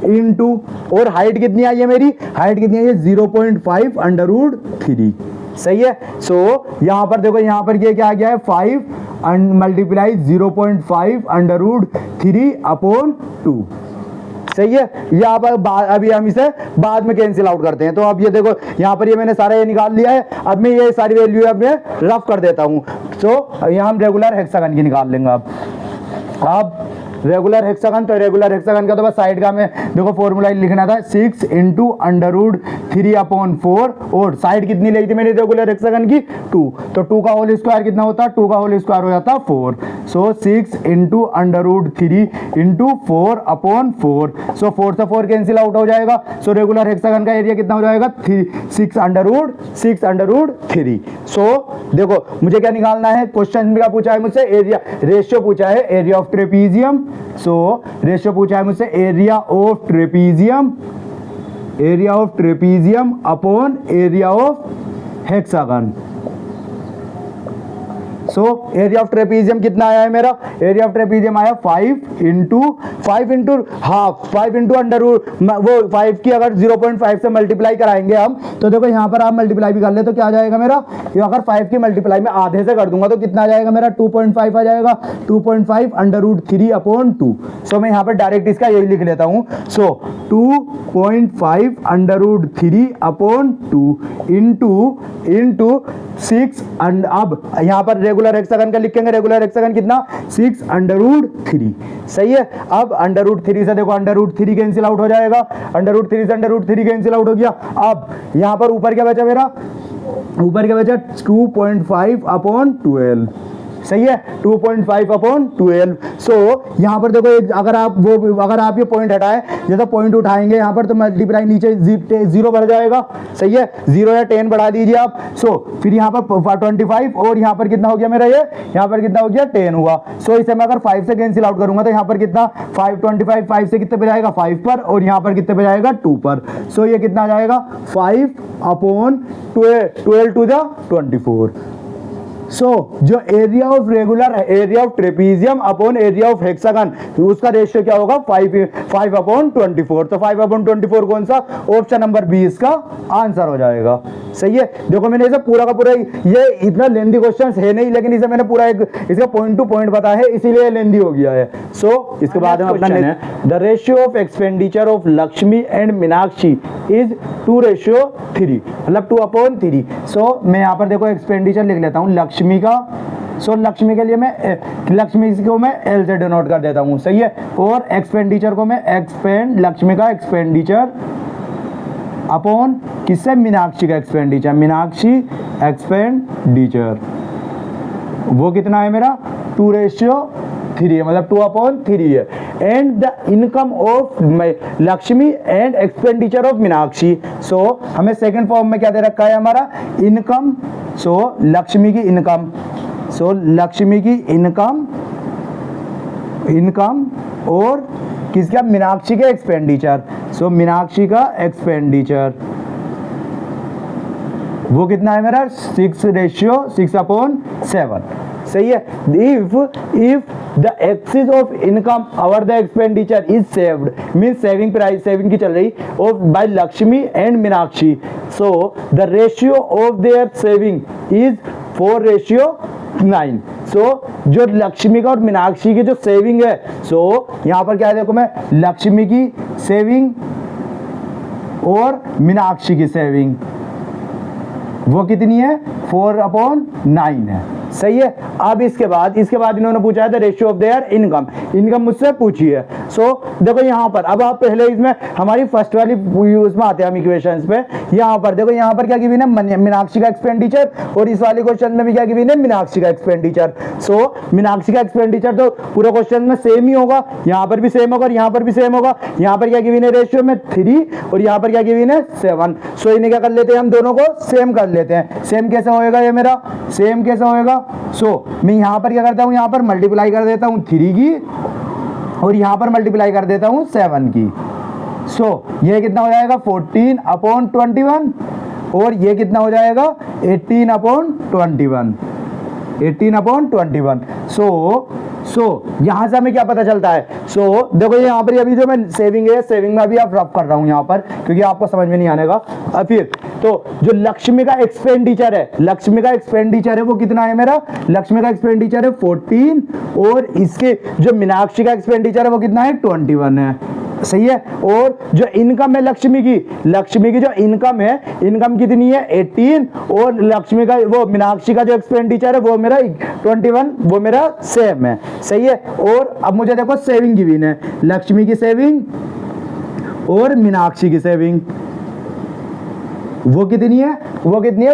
Speaker 1: इनटू, और हाइट कितनी आई है मेरी, हाइट कितनी है 0.5 √3, सही है। सो यहाँ पर देखो, यहाँ पर ये क्या आ गया है 5 मल्टीप्लाई 0.5 अंडर रूट 3/2। सही है। ये आप अभी हम इसे बाद में कैंसिल आउट करते हैं। तो अब ये देखो यहाँ पर ये मैंने सारा ये निकाल लिया है। अब मैं ये सारी वैल्यू अब मैं रफ कर देता हूँ। तो यहाँ हम रेगुलर हेक्सागन की निकाल लेंगे। अब रेगुलर हेक्सागन, तो रेगुलर हेक्सागन का तो बस साइड का में देखो फॉर्मूला लिखना था 6 इंटू अंडर रूट 3/4 और साइड कितनी ली थी मेरी रेगुलर हेक्सागन की 2, तो 2 का होल स्क्वायर कितना होता, 2 का होल स्क्वायर हो जाता 4। सो 6 इंटू अंडर रूट 3 इंटू 4/4। सो 4 से 4 कैंसिल आउट हो जाएगा। सो रेगुलर हेक्सागन का एरिया कितना हो जाएगा 6 अंडर रूट 3। सो देखो मुझे क्या निकालना है, क्वेश्चन में क्या पूछा है मुझसे, एरिया रेशियो पूछा है area of trapezium. So ratio पूछा है मुझसे area of trapezium upon area of hexagon. So area of trapezium कितना आया है मेरा, एरिया ऑफ ट्रेपीजियम आया 5 into half, 5 into under root, वो 5 की अगर 0.5 से मल्टीप्लाई कराएंगे हम, तो देखो यहाँ पर आप मल्टीप्लाई भी कर ले तो क्या आ जाएगा मेरा, अगर 5 की मल्टीप्लाई में आधे से कर दूंगा तो कितना आ जाएगा मेरा 2.5 आ जाएगा, 2.5 अंडर रूट 3/2। सो मैं यहाँ पर डायरेक्ट इसका यही लिख लेता हूँ। सो 2.5 अंडर रूट 3/2 इंटू 6। अब यहाँ पर रेगुलर हेक्सागन का लिखेंगे, रेगुलर हेक्सागन कितना 6 अंडर रूट 3। सही है। अब अंडर रूट 3 से देखो अंडर रूट 3 कैंसिल आउट हो जाएगा, अंडर रूट 3 से अंडर रूट 3 कैंसिल आउट हो गया। अब यहां पर ऊपर क्या बचा मेरा, ऊपर क्या बचा 2.5/12। सही है, 2.5/12। सो यहाँ पर देखो अगर आप ये पॉइंट हटाएं, जैसा पॉइंट उठाएंगे यहाँ पर तो मल्टीप्लाई नीचे 0 बढ़ जाएगा। सही है, 0 या 10 बढ़ा दीजिए आप। सो फिर यहाँ पर 25 और यहाँ पर कितना हो गया मेरा, ये यहाँ पर कितना हो गया 10 हुआ। सो इसे मैं अगर 5 से कैंसिल आउट करूंगा तो यहाँ पर कितना 25 से कितने पे जाएगा 5 पर, और यहाँ पर कितने पे जाएगा 2 पर। सो ये कितना आ जाएगा 5/12 टू द 24। सो जो area of trapezium upon area of hexagon, उसका रेशियो क्या होगा 5/24। तो 5/24 कौन सा, ऑप्शन नंबर 20 का आंसर हो जाएगा। सही है। देखो मैंने इसे पूरा का पूरा, ये इतना लेंदी क्वेश्चन है नहीं, लेकिन इसे मैंने पूरा इसका पॉइंट टू पॉइंट बताया है, इसीलिए लेंदी हो गया है। सो इसके बाद हम अपना the ratio of expenditure of Lakshmi and Meenakshi is 2:3, मतलब 2/3। सो मैं यहाँ पर देखो एक्सपेंडिचर लिख लेता हूँ लक्ष्मी का। सो लक्ष्मी के लिए मैं लक्ष्मी को मैं एल से डिनोट कर देता हूँ। सही है। और एक्सपेंडिचर को मैं लक्ष्मी का एक्सपेंडिचर अपॉन किससे, मीनाक्षी का एक्सपेंडिचर, मीनाक्षी एक्सपेंडिचर वो कितना है मेरा 2:3 है, मतलब 2/3 है। And the income of Lakshmi and expenditure of Meenakshi. So हमें सेकंड फॉर्म में क्या दे रखा है हमारा इनकम। सो लक्ष्मी की इनकम और किसका, मीनाक्षी के एक्सपेंडिचर। सो मीनाक्षी का एक्सपेंडिचर वो कितना है मेरा 6:6/7। सही है। If the axis of income और the expenditure is saved, mean saving price saving की चल रही off by Lakshmi and Meenakshi, so the ratio of their saving is 4:9। So जो लक्ष्मी का और मीनाक्षी की जो सेविंग है, सो यहां पर क्या है देखो, मैं लक्ष्मी की सेविंग और मीनाक्षी की सेविंग वो कितनी है 4/9 है। सही है। अब इसके बाद इन्होंने पूछा है the ratio of there income मुझसे पूछी है। सो देखो यहाँ पर अब आप पहले इसमें हमारी फर्स्ट वाली उसमें आते हैं हम इक्वेशंस पे। यहाँ पर देखो, यहाँ पर क्या गिवन है मीनाक्षी का एक्सपेंडिचर, और इस वाले क्वेश्चन में भी क्या गिवन है मीनाक्षी का एक्सपेंडिचर। सो मीनाक्षी का एक्सपेंडिचर तो पूरा क्वेश्चन में सेम ही होगा, यहाँ पर भी सेम होगा और यहाँ पर भी सेम होगा। यहाँ पर क्या गिवन है रेशियो में 3 और यहाँ पर क्या गिवन है 7। सो इन्हें क्या कर लेते हैं हम दोनों को सेम कर लेते हैं। सेम कैसे होएगा ये मेरा, सेम कैसे होएगा। सो मैं यहाँ पर क्या करता हूँ, यहाँ पर मल्टीप्लाई कर देता हूँ 3 की और यहाँ पर मल्टीप्लाई कर देता हूँ 7 की। सो ये कितना हो जाएगा 14/21 और ये कितना हो जाएगा 18/21। सो यहाँ से हमें क्या पता चलता है। सो देखो यहाँ पर अभी जो मैं सेविंग है, सेविंग में अभी आप रफ कर रहा हूँ यहाँ पर, क्योंकि आपको समझ में नहीं आने का। अब फिर तो जो लक्ष्मी का एक्सपेंडिचर है, लक्ष्मी का एक्सपेंडिचर है वो कितना है मेरा, लक्ष्मी का एक्सपेंडिचर है 14 और इसके जो मीनाक्षी का एक्सपेंडिचर है वो कितना है 21 है, सही है। और जो इनकम है लक्ष्मी की जो इनकम है, इनकम कितनी है 18 और लक्ष्मी का वो मीनाक्षी का जो एक्सपेंडिचर है वो मेरा 21, वो मेरा सेम है, सही है। और अब मुझे देखो सेविंग गिवन है, लक्ष्मी की सेविंग और मीनाक्षी की सेविंग वो कितनी है,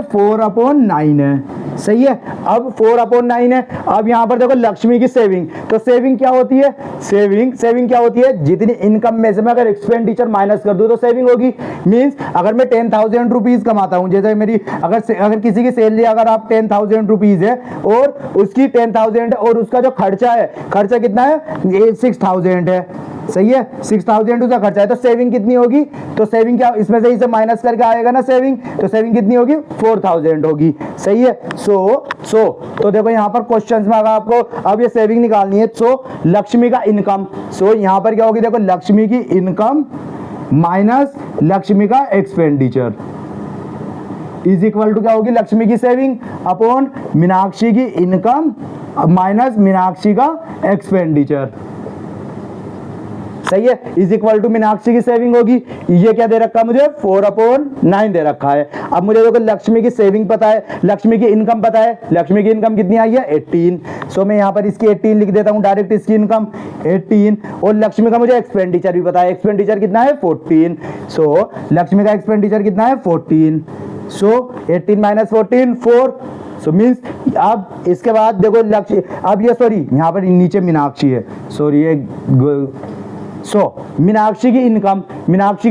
Speaker 1: 4/9 है, सही है। अब 4/9 है। अब यहां पर देखो लक्ष्मी की सेविंग, तो सेविंग क्या होती है, सेविंग क्या होती है, जितनी इनकम में से मैं अगर एक्सपेंडिचर माइनस कर दूं तो सेविंग होगी। मींस अगर मैं 10,000 रुपीज कमाता हूं, जैसे मेरी अगर किसी की सैलरी अगर आप 10,000 रुपीज है और उसकी 10,000 और उसका जो खर्चा है, खर्चा कितना है 6,000 है, सही है, 6,000 उसका खर्चा है, तो सेविंग कितनी होगी, तो सेविंग क्या इसमें से इसे माइनस करके आएगा ना सेविंग, तो सेविंग कितनी होगी 4,000 होगी, सही है। तो देखो यहाँ पर क्वेश्चंस में अगर आपको अब ये सेविंग निकालनी है, लक्ष्मी का इनकम, यहाँ पर क्या होगी, देखो लक्ष्मी की इनकम माइनस लक्ष्मी का एक्सपेंडिचर इज इक्वल टू क्या होगी, लक्ष्मी की सेविंग अपॉन मीनाक्षी की इनकम माइनस मीनाक्षी का एक्सपेंडिचर, सही है, इज इक्वल टू मीनाक्षी की सेविंग होगी। ये क्या दे रखा है मुझे 4/9 दे रखा है। अब मुझे देखो लक्ष्मी की सेविंग पता है, लक्ष्मी की इनकम पता है, लक्ष्मी की इनकम कितनी आई है 18, सो मैं यहाँ पर इसकी 18 लिख देता हूँ डायरेक्ट, इसकी इनकम 18 और लक्ष्मी का मुझे एक्सपेंडिचर भी पता है, एक्सपेंडिचर कितना है 14, सो लक्ष्मी का एक्सपेंडिचर कितना है 14, सो 18 माइनस 14 4, सो मीन्स अब इसके बाद देखो लक्ष्मी, अब ये सॉरी यहाँ पर नीचे मीनाक्षी है, सॉरी ये मीनाक्षी की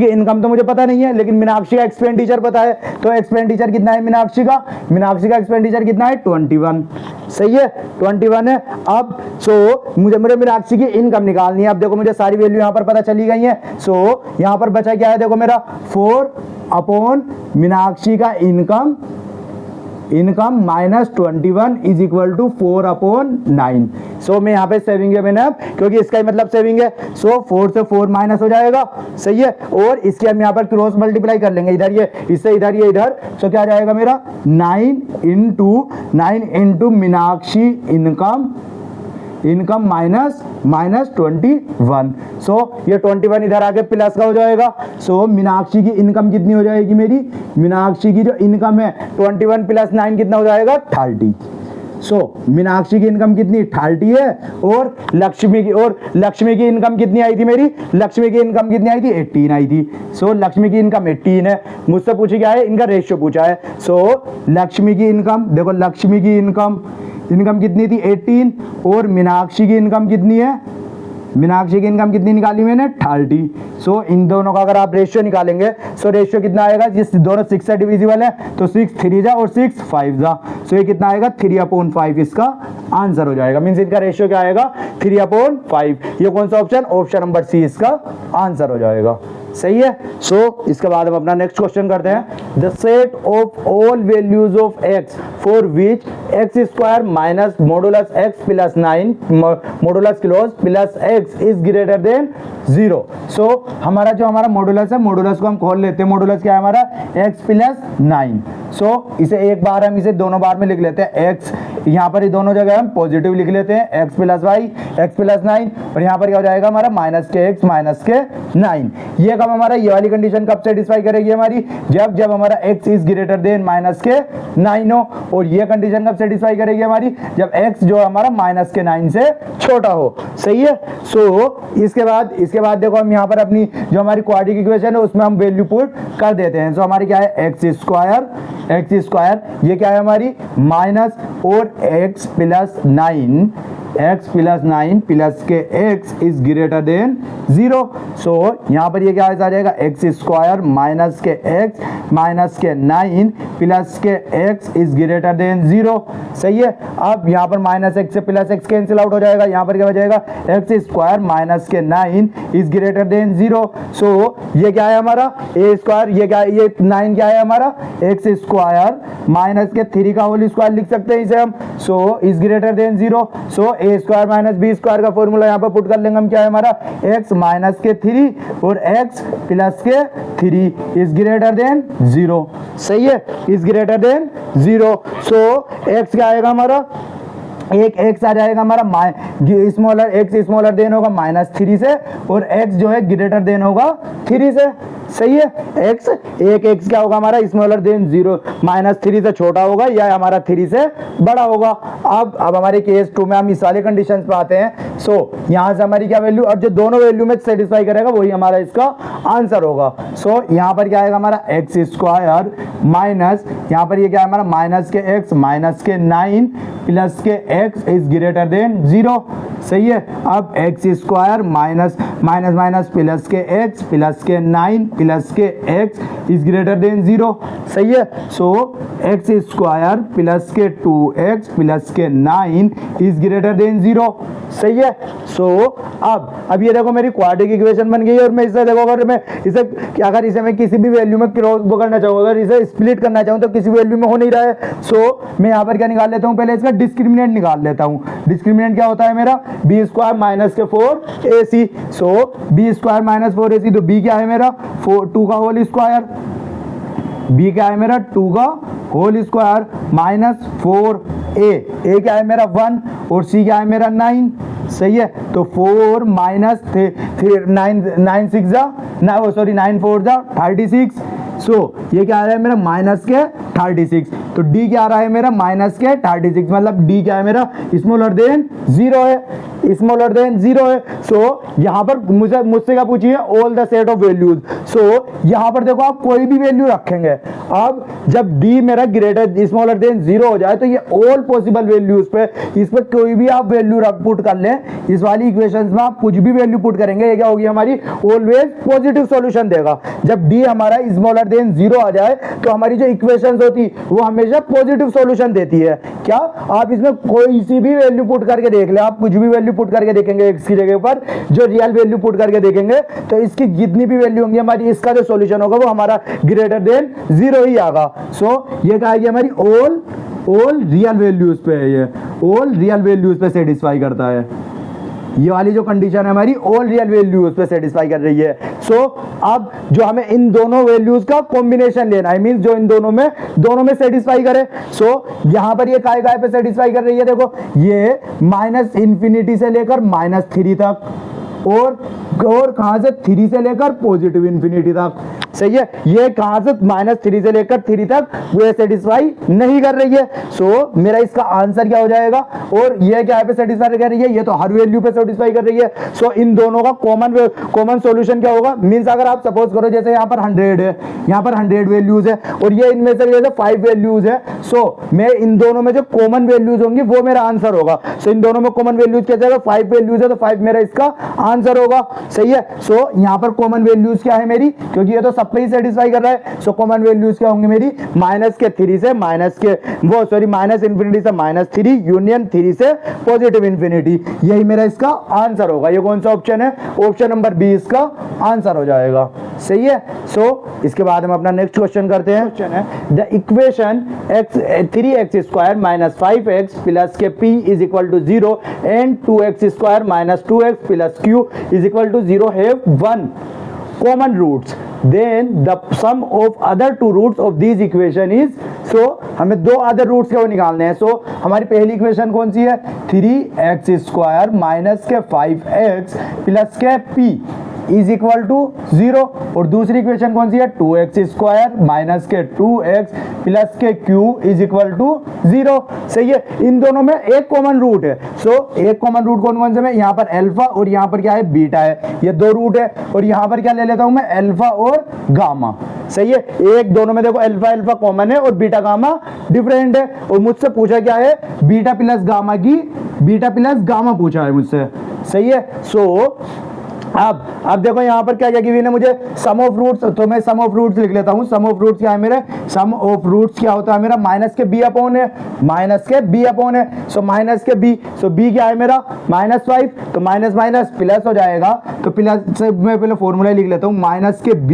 Speaker 1: इनकम तो मुझे पता नहीं है, लेकिन मीनाक्षी का एक्सपेंडिचर पता है, तो एक्सपेंडिचर कितना है मीनाक्षी का एक्सपेंडिचर कितना है 21, सही है 21 है। अब मुझे मीनाक्षी की इनकम निकालनी है। अब देखो मुझे सारी वैल्यू यहाँ पर पता चली गई है, यहाँ पर बचा क्या है, देखो मेरा 4 मीनाक्षी का income minus 21 is equal to 4/9, so मैं यहाँ पे सेविंग है मैंने, क्योंकि इसका ही मतलब सेविंग है, 4 से 4 माइनस हो जाएगा, सही है। और इसके हम यहाँ पर क्रॉस मल्टीप्लाई कर लेंगे, इधर ये इससे इधर ये इधर, सो क्या जाएगा मेरा 9 इंटू मीनाक्षी इनकम माइनस 21, सो ये 21 इधर आके प्लस का हो जाएगा, सो मीनाक्षी की इनकम कितनी हो जाएगी मेरी, मीनाक्षी की जो इनकम है 21 + 9 कितना हो जाएगा 30, मीनाक्षी की इनकम कितनी 30 है और लक्ष्मी की इनकम कितनी आई थी मेरी, लक्ष्मी की इनकम कितनी आई थी 18 आई थी, लक्ष्मी की इनकम 18 है। मुझसे पूछे क्या है, इनका रेशियो पूछा है, लक्ष्मी की इनकम, देखो लक्ष्मी की इनकम कितनी थी 18 और मीनाक्षी की इनकम कितनी है, मीनाक्षी की इनकम कितनी निकाली मैंने 30, इन दोनों का अगर आप रेशियो निकालेंगे, रेशियो कितना आएगा, जिस दोनों 6 से डिविजिबल है तो 6 3 जा और 6 5 जा, ये कितना आएगा 3/5 इसका आंसर हो जाएगा। मींस इनका रेशियो क्या आएगा 3/5, ये कौन सा ऑप्शन नंबर सी इसका आंसर हो जाएगा, सही है। इसके बाद हम अपना नेक्स्ट क्वेश्चन करते हैं, the set of all values of x for which x² minus modulus x plus 9 modulus close plus x is greater than 0। हमारा मॉडुलस है, मॉडुलस को हम खोल लेते हैं, मॉडुलस क्या है हमारा x प्लस 9, इसे एक बार हम इसे दोनों बार में लिख लेते हैं, x यहाँ पर ही दोनों जगह हम पॉजिटिव लिख लेते हैं, x प्लस 9 और यहाँ पर क्या हो जाएगा हमारा माइनस के x माइनस के 9। ये कब हमारा ये वाली कंडीशन कब सेटिस्फाई करेगी हमारी, जब हमारा x is greater than minus के 9 हो, और ये कंडीशन कब सेटिस्फाई करेगी हमारी, जब x जो हमारा माइनस के 9 से छोटा हो, सही है। इसके बाद देखो हम यहाँ पर अपनी जो हमारी क्वाड्रेटिक इक्वेशन है उसमें हम वैल्यू पुट कर देते हैं। हमारी क्या है x स्क्वायर, ये क्या है हमारी माइनस और x प्लस 9 प्लस के x इज ग्रेटर देन 0, यहाँ पर ये क्या आ जाएगा x² माइनस के x माइनस के 9 प्लस के x इज ग्रेटर देन 0, सही है। अब यहाँ पर माइनस x से प्लस x कैंसिल आउट हो जाएगा, यहाँ पर क्या हो जाएगा x² माइनस के 9 इज ग्रेटर देन 0, ये क्या है हमारा a², ये 9 क्या है हमारा x² माइनस के 3 का होल स्क्वायर लिख सकते हैं इसे हम, is greater than 0, a² minus b² का फॉर्मूला यहाँ पर पुट कर लेंगे हम, क्या है हमारा x माइनस के 3 और x प्लस के 3 इज ग्रेटर देन 0, सही है, is greater than 0। So x क्या आएगा हमारा, एक x आ जाएगा हमारा स्मॉलर x स्मॉलर देन होगा -3 से, और x जो है ग्रेटर देन होगा 3 से, सही है। x क्या होगा हमारा स्मॉलर देन 0, -3 से छोटा होगा या हमारा 3 से बड़ा होगा। अब हमारे केस 2 में हम इस वाले कंडीशन पे आते हैं। सो यहाँ से हमारी क्या वैल्यू, और जो दोनों वैल्यू में सेटिस्फाई करेगा वही हमारा इसका आंसर होगा। सो यहाँ पर क्या आएगा हमारा x स्क्वायर माइनस, यहाँ पर ये क्या है हमारा माइनस के x माइनस के 9 प्लस के x इज ग्रेटर देन 0, सही है। अब x square minus minus minus plus के x प्लस के 9 प्लस के x इज ग्रेटर देन 0, सही है। सो x स्क्वायर प्लस के 2x प्लस के 9 इज ग्रेटर देन 0, सही है। सो अब ये देखो मेरी क्वाड्रेटिक इक्वेशन बन गई है, और मैं इसे देखो अगर इसे मैं किसी भी वैल्यू में क्रॉस करना चाहूँ, अगर इसे स्प्लिट करना चाहूँ तो किसी वैल्यू में हो नहीं रहा है। सो मैं यहाँ पर क्या निकाल लेता हूँ, पहले इसका डिस्क्रिमिनेंट निकाल लेता हूँ। डिस्क्रिमिनेंट क्या होता है मेरा, बी स्क्वायर माइनस के 4ac। सो बी स्क्वायर माइनस 4ac, तो बी क्या है मेरा 2 का होल स्क्वायर, बी क्या है मेरा 2 का होल स्क्वायर माइनस 4a क्या है मेरा 1 और c क्या है मेरा 9, सही है। तो 4 माइनस 9 6 जा 9 4 जा 36। सो ये क्या आ रहा है मेरा माइनस के 36, तो d क्या आ रहा है मेरा माइनस के 36, मतलब d क्या है मेरा स्मॉलर देन 0 है, स्मॉलर देन 0 है। सो यहाँ पर मुझसे क्या पूछिए, all the set of values. So यहाँ पर देखो आप कोई भी वैल्यू रखेंगे, अब जब d मेरा ग्रेटर स्मॉलर देन 0 हो जाए तो ये ऑल पॉसिबल वैल्यूज पे, इस पर कोई भी आप वैल्यू पुट कर लें, इस वाली इक्वेशंस में आप कुछ भी वैल्यू पुट करेंगे, ये क्या होगी हमारी ऑलवेज पॉजिटिव सॉल्यूशन देगा। जब d हमारा स्मॉलर देन 0 आ जाए तो हमारी जो इक्वेशंस होती वो हमेशा पॉजिटिव सॉल्यूशन देती है। क्या आप इसमें कोई सी भी वैल्यू पुट करके देख ले, आप कुछ भी वैल्यू पुट करके देखेंगे x की जगह पर, जो रियल वैल्यू पुट करके देखेंगे तो इसकी जितनी भी वैल्यू होंगी हमारी, इसका जो सॉल्यूशन होगा वो हमारा ग्रेटर देन 0 ही आएगा। सो ये क्या आएगी हमारी ऑल रियल वैल्यूज पे है, ये ऑल रियल वैल्यूज पे सेटिस्फाई करता है। ये वाली जो कंडीशन है हमारी ऑल रियल वैल्यूज पे सेटिस्फाई कर रही है। सो अब जो हमें इन दोनों वैल्यूज का कॉम्बिनेशन लेना है, मींस जो इन दोनों में सेटिस्फाई करे। सो यहां पर ये काय पे सेटिस्फाई कर रही है, देखो ये माइनस इंफिनिटी से लेकर -3 तक, और कहां से 3 से लेकर पॉजिटिव इंफिनिटी तक, सही है। ये कहां से -3 से लेकर 3 तक वो सेटिस्फाई नहीं कर रही है। सो मेरा इसका आंसर क्या हो जाएगा, और ये क्या पे सेटिस्फाई कर रही है, ये तो हर वैल्यू पे सेटिस्फाई कर रही है। सो इन दोनों का कॉमन सॉल्यूशन क्या होगा, मींस अगर आप सपोज करो जैसे यहाँ पर 100 है, यहाँ पर 100 वैल्यूज है और ये इनमें से जैसे 5 वैल्यूज है। सो मैं इन दोनों में जो कॉमन वैल्यूज होंगी वो मेरा आंसर होगा। सो इन दोनों में कॉमन वैल्यूज कैसे होगा, 5 वैल्यूज है तो 5 मेरा इसका आंसर होगा, सही है। सो यहाँ पर कॉमन वैल्यूज क्या है मेरी, क्योंकि ये तो सब पे ही सेटिस्फाई कर रहा है। सो कॉमन वैल्यूज क्या होंगे मेरी, माइनस इंफिनिटी से -3 यूनियन 3 से पॉजिटिव इंफिनिटी, यही मेरा इसका आंसर होगा। ये कौन सा ऑप्शन है, ऑप्शन नंबर बी इसका आंसर हो जाएगा, सही है। सो इसके बाद हम अपना नेक्स्ट क्वेश्चन करते हैं। क्वेश्चन है the equation 3x square minus 5x plus के p is equal to 0 and 2x square minus 2x plus q is equal to 0 have 1 common roots, then the sum of other two roots of these equation is, so हमें 2 other roots के वो निकालने हैं। so हमारी पहली equation कौन सी है, 3x square minus के 5x प्लस के p इज इक्वल टू 0, और दूसरी इक्वेशन कौन सी है, 2x स्क्वायर माइनस के 2x प्लस के q इज इक्वल टू 0, सही है। इन दोनों में एक कॉमन रूट है। सो एक कॉमन रूट कौन कौन से में, यहाँ पर अल्फा और यहाँ पर क्या है बीटा है, ये 2 रूट है। और यहाँ पर क्या ले लेता हूं मैं, अल्फा और गामा, सही है। एक दोनों में देखो अल्फा कॉमन है और बीटा गामा डिफरेंट है, और मुझसे पूछा क्या है, बीटा प्लस गामा पूछा है मुझसे, सही है। सो अब देखो यहाँ पर क्या गिवन है मुझे, सम ऑफ रूट्स, तो मैं सम ऑफ रूट्स लिख लेता हूँ। सम ऑफ रूट्स क्या है मेरे, सम ऑफ रूट्स क्या होता है मेरा, माइनस के b अपॉन है, सो माइनस के b, सो b क्या है मेरा -5, तो माइनस माइनस प्लस हो जाएगा, तो प्लस से मैं पहले फॉर्मूला लिख लेता हूँ, माइनस के b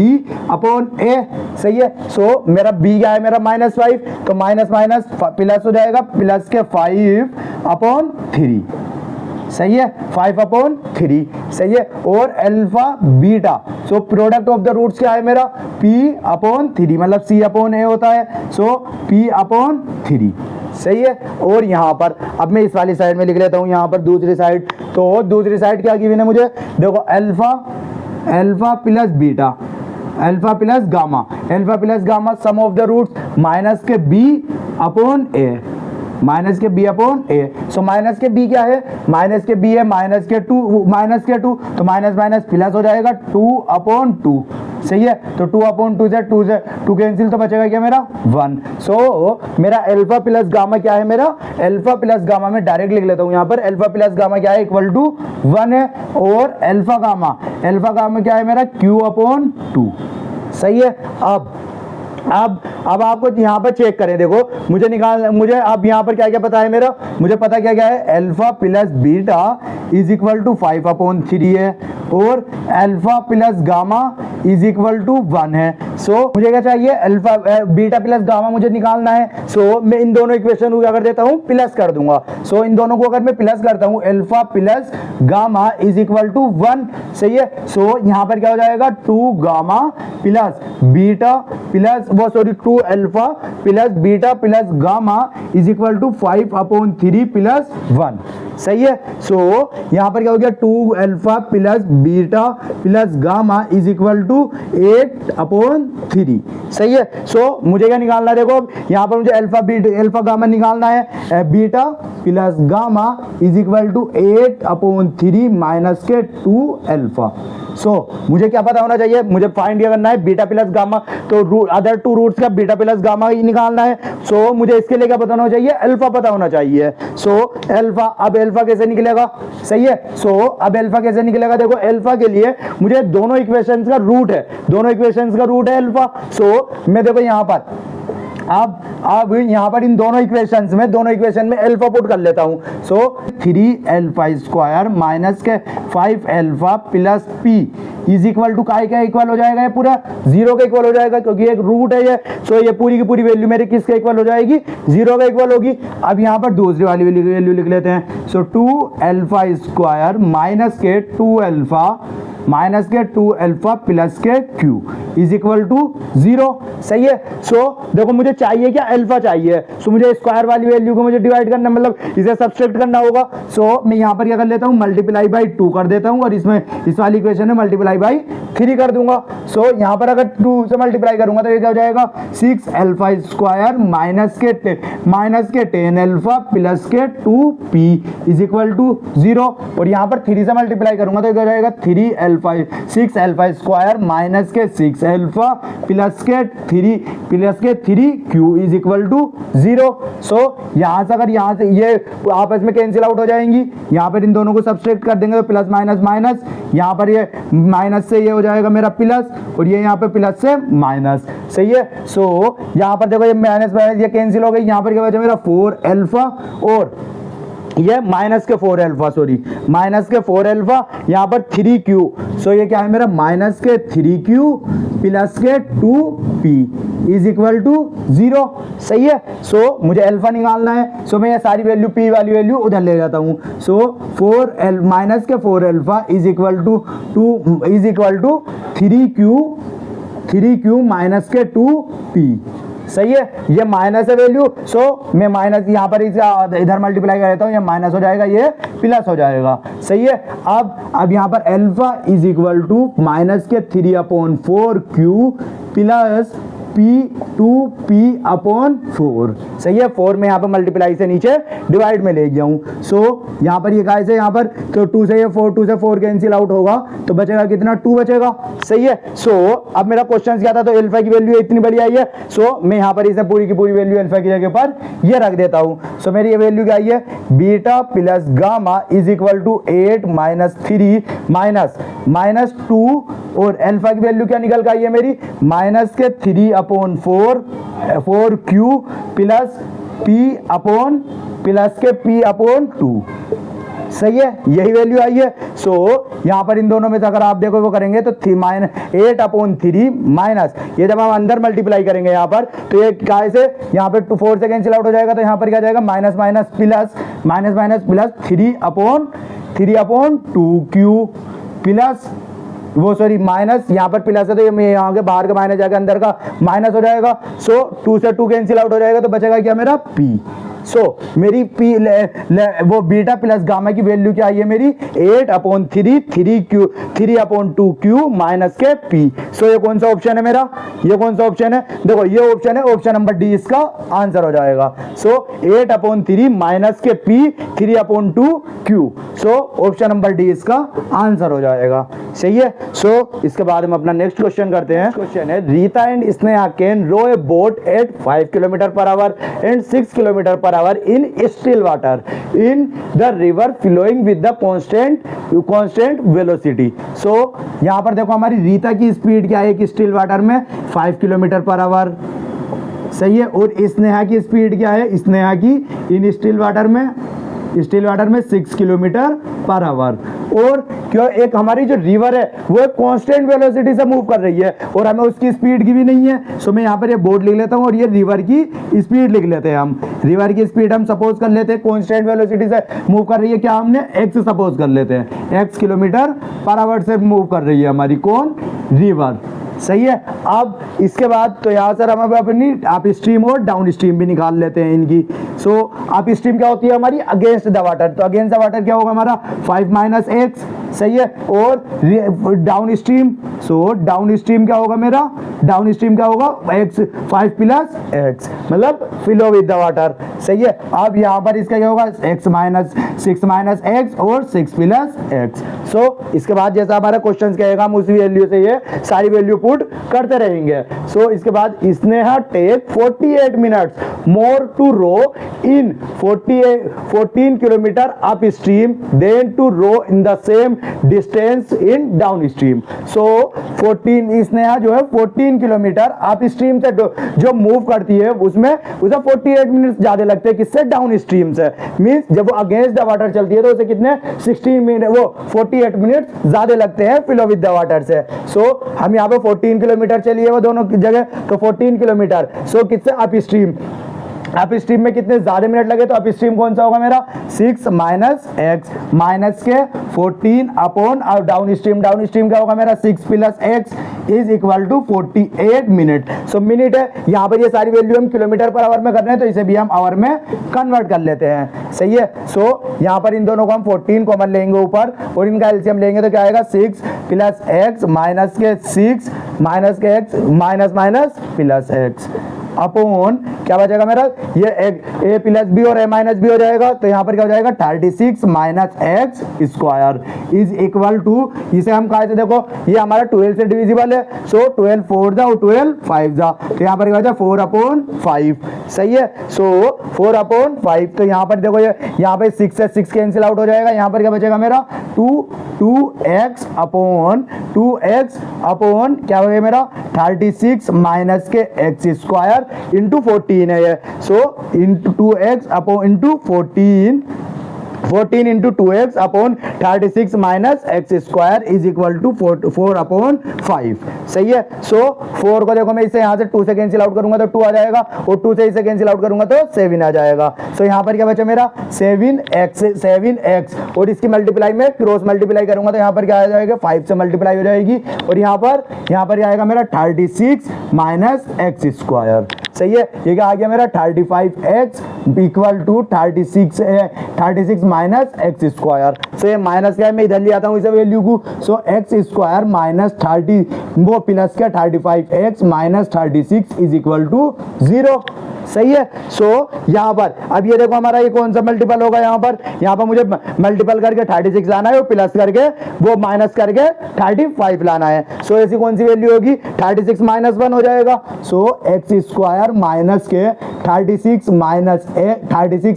Speaker 1: अपॉन a, सही है। सो मेरा b क्या है मेरा -5, तो माइनस माइनस प्लस हो जाएगा, प्लस के 5/3, सही है, 5/3, सही है। और alpha beta so product of the roots क्या है मेरा, p अपॉन 3, मतलब c अपॉन a होता है, सो p अपॉन 3, सही है। और यहाँ पर अब मैं इस वाली साइड में लिख लेता हूँ, यहाँ पर दूसरी साइड, तो दूसरी साइड क्या गिवन है मुझे, देखो alpha plus beta, alpha plus gamma, sum of the roots minus के b अपॉन a, माइनस के b upon a। So minus के b क्या है, माइनस के b है माइनस के 2, तो माइनस माइनस प्लस हो जाएगा 2 अपॉन 2, सही है। तो 2 अपॉन 2 से 2 कैंसिल, तो बचेगा क्या मेरा 1। सो मेरा अल्फा प्लस गामा क्या है, मेरा अल्फा प्लस गामा में डायरेक्ट लिख लेता हूँ यहाँ पर, अल्फा प्लस गामा क्या है, इक्वल टू 1 है। और अल्फा गामा क्या है मेरा, q अपॉन 2, सही है। अब आपको यहाँ पर चेक करें, देखो मुझे अब यहाँ पर क्या क्या पता है मेरा, मुझे पता क्या है, alpha plus beta is equal to 5 upon 3 है, और alpha plus gamma is equal to 1 है। सो मुझे क्या चाहिए, अल्फा बीटा प्लस गामा मुझे निकालना है। सो मैं इन दोनों इक्वेशन को क्या कर देता हूँ, प्लस कर दूंगा। सो इन दोनों को अगर मैं प्लस करता हूँ, alpha plus gamma is equal to 1, सही है। सो यहाँ पर क्या हो जाएगा, 2 gamma plus beta plus 2 alpha plus beta plus gamma is equal to 5 upon 3 plus 1, सही है। सो यहाँ पर क्या हो गया, 2 alpha plus beta plus gamma is equal to 8 upon 3, सही है। सो मुझे क्या निकालना है, देखो यहाँ पर मुझे अल्फा गामा निकालना है, beta plus gamma is equal to 8 upon 3 minus के 2 अल्फा। सो मुझे क्या पता होना चाहिए, मुझे फाइंड क्या करना है, बीटा प्लस गामा, तो अदर 2 रूट्स का बीटा प्लस गामा ही निकालना है। सो मुझे इसके लिए क्या पता होना चाहिए, अल्फा पता होना चाहिए। सो अल्फा, अब अल्फा कैसे निकलेगा, सही है। सो अब अल्फा कैसे निकलेगा, देखो अल्फा के लिए मुझे दोनों इक्वेशंस का रूट है, अल्फा। सो मैं देखो यहाँ पर अब यहाँ पर इन दोनों इक्वेशन में अल्फा पुट कर लेता हूँ। सो 3 अल्फा स्क्वायर माइनस के 5 alpha plus p is equal to काय का इक्वल हो जाएगा, ये पूरा 0 का इक्वल हो जाएगा, क्योंकि एक रूट है ये। सो ये पूरी की पूरी वैल्यू मेरी किसके इक्वल हो जाएगी, 0 का इक्वल होगी। अब यहाँ पर दूसरी वाली वैल्यू लिख लेते हैं। सो 2 अल्फा स्क्वायर माइनस के 2 अल्फा प्लस के q इज इक्वल टू 0, सही है। सो देखो मुझे चाहिए क्या, अल्फा चाहिए। सो मुझे स्क्वायर वाली वैल्यू को मुझे डिवाइड करना, मतलब इसे सब्सट्रैक्ट करना होगा। सो मैं यहाँ पर क्या कर लेता हूँ, मल्टीप्लाई बाई 2 कर देता हूँ, और इसमें इस वाली इक्वेशन में मल्टीप्लाई बाई 3 कर दूंगा। सो यहाँ पर अगर 2 से मल्टीप्लाई करूंगा तो ये क्या हो जाएगा, 6 अल्फा स्क्वायर माइनस के 10 अल्फा प्लस के 2p इज इक्वल टू 0, और यहाँ पर 3 से मल्टीप्लाई करूंगा तो ये क्या हो जाएगा, 6 अल्फा स्क्वायर माइनस के 6 अल्फा प्लस के 3q is equal to 0। So यहाँ से अगर यहाँ से ये आपस में कैंसिल आउट हो जाएंगी, यहाँ पर इन दोनों को सब्सट्रैक्ट कर देंगे तो प्लस माइनस माइनस, यहाँ पर ये माइनस से ये हो जाएगा मेरा प्लस, और ये यहाँ पे प्लस से माइनस, सही है। सो यहाँ पर देखो ये माइनस ये कैंसिल हो गई, यहाँ पर क्या बचा मेरा 4 अल्फा और ये माइनस के 4 अल्फा, यहाँ पर 3q। सो ये क्या है मेरा, माइनस के 3q प्लस के 2p इज इक्वल टू 0, सही है। सो मुझे अल्फा निकालना है। सो मैं ये सारी वैल्यू p वाली वैल्यू उधर ले जाता हूँ। सो माइनस के 4 alpha is equal to 3q minus के 2p, सही है। ये माइनस है वैल्यू। सो मैं माइनस यहाँ पर इधर मल्टीप्लाई कर देता हूँ, ये माइनस हो जाएगा, ये प्लस हो जाएगा, सही है। अब यहाँ पर alpha is equal to minus के 3 अपॉन 4q प्लस p 4, सही है। 4 में यहाँ पर मल्टीप्लाई से नीचे डिवाइड में ले गया हूँ। सो यहाँ पर ये कैसे, यहाँ पर तो 2 से 4 कैंसिल आउट होगा, तो बचेगा कितना, 2 बचेगा, सही है। सो अब मेरा क्वेश्चन क्या था, तो अल्फा की वैल्यू इतनी बड़ी आई है। सो मैं यहाँ पर इसे पूरी की पूरी वैल्यू अल्फा की जगह पर ये रख देता हूँ। सो मेरी ये वैल्यू क्या आई है, beta plus gamma is equal to 8 minus 3 minus 2, और अल्फा की वैल्यू क्या निकल के आई है मेरी, माइनस के 3 upon 4q plus p upon 2, सही है। यही वैल्यू आई है। सो यहाँ पर इन दोनों में से अगर आप देखो वो करेंगे तो 8 अपॉन 3 माइनस, ये जब हम अंदर मल्टीप्लाई करेंगे यहाँ पर, तो ये क्या से यहाँ पर 4 से कैंसिल आउट हो जाएगा, तो यहाँ पर क्या जाएगा, minus plus 3 upon 2q plus वो सॉरी माइनस, यहाँ पर प्लस है तो ये यहाँ के बाहर का माइनस जाके अंदर का माइनस हो जाएगा। सो 2 से 2 कैंसिल आउट हो जाएगा तो बचेगा क्या मेरा P। सो मेरी P वो बीटा प्लस गामा की वैल्यू क्या आई है मेरी 8/3 माइनस के P। सो ये कौन सा ऑप्शन है मेरा, ये कौन सा ऑप्शन है, देखो ये ऑप्शन है, ऑप्शन नंबर डी इसका आंसर हो जाएगा। सो 8/3 माइनस के P 3/2Q। So option number D इसका आंसर हो जाएगा। सही है। सो इसके बाद हम अपना नेक्स्ट क्वेश्चन करते हैं। क्वेश्चन है Rita and Sneha can row a boat at 5 kilometre per hour and 6 kilometre per hour in still water in the river flowing with the constant velocity. So यहाँ पर देखो हमारी रीता की स्पीड क्या है एक स्टिल वाटर में 5 किलोमीटर पर आवर। सही है। और स्नेहा की स्पीड क्या है, स्नेहा की इन स्टिल वाटर में 6 किलोमीटर पर आवर। और क्यों एक हमारी जो रिवर है वो एक कांस्टेंट वेलोसिटी से मूव कर रही है और हमें उसकी स्पीड की भी नहीं है। सो मैं यहाँ पर ये बोर्ड लिख लेता हूँ और ये रिवर की स्पीड लिख लेते हैं हम। रिवर की स्पीड हम सपोज कर लेते हैं कांस्टेंट वेलोसिटी से मूव कर रही है, क्या हमने x सपोज कर लेते हैं, x किलोमीटर पर आवर से मूव कर रही है हमारी कौन, रिवर। सही है। अब इसके बाद तो यहाँ सर हम अपनी अप स्ट्रीम और डाउन स्ट्रीम भी निकाल लेते हैं इनकी। सो अप स्ट्रीम क्या होती है हमारी अगेंस्ट द वाटर, तो अगेंस्ट द वाटर क्या होगा हमारा 5 - x। सही है। और down stream, so down stream क्या होगा मेरा, डाउन स्ट्रीम क्या होगा x 5 + x मतलब फ्लो विद द वाटर। सही है। अब यहाँ पर इसका क्या होगा x - 6 - x और 6 + x। सो इसके बाद जैसा हमारा क्वेश्चन कहेगा हम उसी वैल्यू से ये सारी वैल्यू पुट करते रहेंगे। सो इसके बाद Sneha take 48 minutes more to row in 14 kilometre upstream then to row in the same distance in downstream. So 14 Sneha जो है 14 किलोमीटर अप स्ट्रीम से जो मूव करती है उसमें उसे 48 मिनट ज्यादा लगते हैं किससे, डाउन स्ट्रीम से। मींस जब वो अगेंस्ट द वाटर चलती है तो उसे कितने 16 मिनट वो 48 मिनट ज्यादा लगते हैं फ्लो विद द वाटर से। सो हम यहाँ पे 14 किलोमीटर चलिए वो दोनों जगह, तो 14 किलोमीटर। सो किससे अप स्ट्रीम, अप स्ट्रीम में कितने ज्यादा मिनट लगे, तो अप स्ट्रीम कौन सा होगा मेरा 6 - x माइनस के 14 अपॉन और डाउन स्ट्रीम क्या होगा मेरा 6 + x is equal to 48 minute. So minute है, यहाँ पर ये सारी वैल्यू हम किलोमीटर पर आवर में कर रहे हैं तो इसे भी हम आवर में कन्वर्ट कर लेते हैं। सही है। सो यहाँ पर इन दोनों को हम 14 कॉमन लेंगे ऊपर और इनका एलसीएम लेंगे तो क्या आएगा 6 + x माइनस के 6 माइनस के x minus plus x upon क्या बचेगा मेरा ये a + b और a - b हो जाएगा। तो यहाँ पर क्या हो जाएगा 36 - x square is equal to, इसे हम कहा थे देखो ये हमारा 12 से डिविजिबल है। सो 12 4 जा और 12 5 जा, तो यहाँ पर क्या हो जाएगा 4/5। सही है। सो 4/5। तो यहाँ पर देखो ये यहाँ पे 6 से 6 कैंसिल आउट हो जाएगा। यहाँ पर क्या बचेगा मेरा 2x अपॉन क्या हो गया मेरा 36 माइनस के x स्क्वायर इंटू 14 है ये। So into 2x upon into 14 into 2x upon 36 minus x square is equal to 4/5। सही है। सो 4 को देखो मैं इसे यहाँ से 2 से कैंसिल आउट करूंगा तो 2 आ जाएगा और 2 से इसे कैंसिल आउट करूंगा तो 7 आ जाएगा। सो यहाँ पर क्या बचा मेरा 7x और इसकी मल्टीप्लाई में क्रॉस मल्टीप्लाई करूंगा तो यहाँ पर क्या आ जाएगा 5 से मल्टीप्लाई हो जाएगी और यहाँ पर आएगा मेरा 36 माइनस x स्क्वायर। सही है। ये क्या आ गया मेरा 35x equal to 36 minus x square. So ये माइनस क्या है मैं इधर ले आता हूँ इसे वैल्यू को। सो x स्क्वायर माइनस 30 वो प्लस क्या 35x minus 36 is equal to 0। सही है। सो यहाँ पर अब ये देखो हमारा ये कौन सा मल्टीपल होगा, यहाँ पर मुझे मल्टीपल करके 36 लाना है और प्लस करके वो माइनस करके 35 लाना है। सो ऐसी कौन सी वैल्यू होगी 36 - 1 हो जाएगा। सो x स्क्वायर माइनस के 36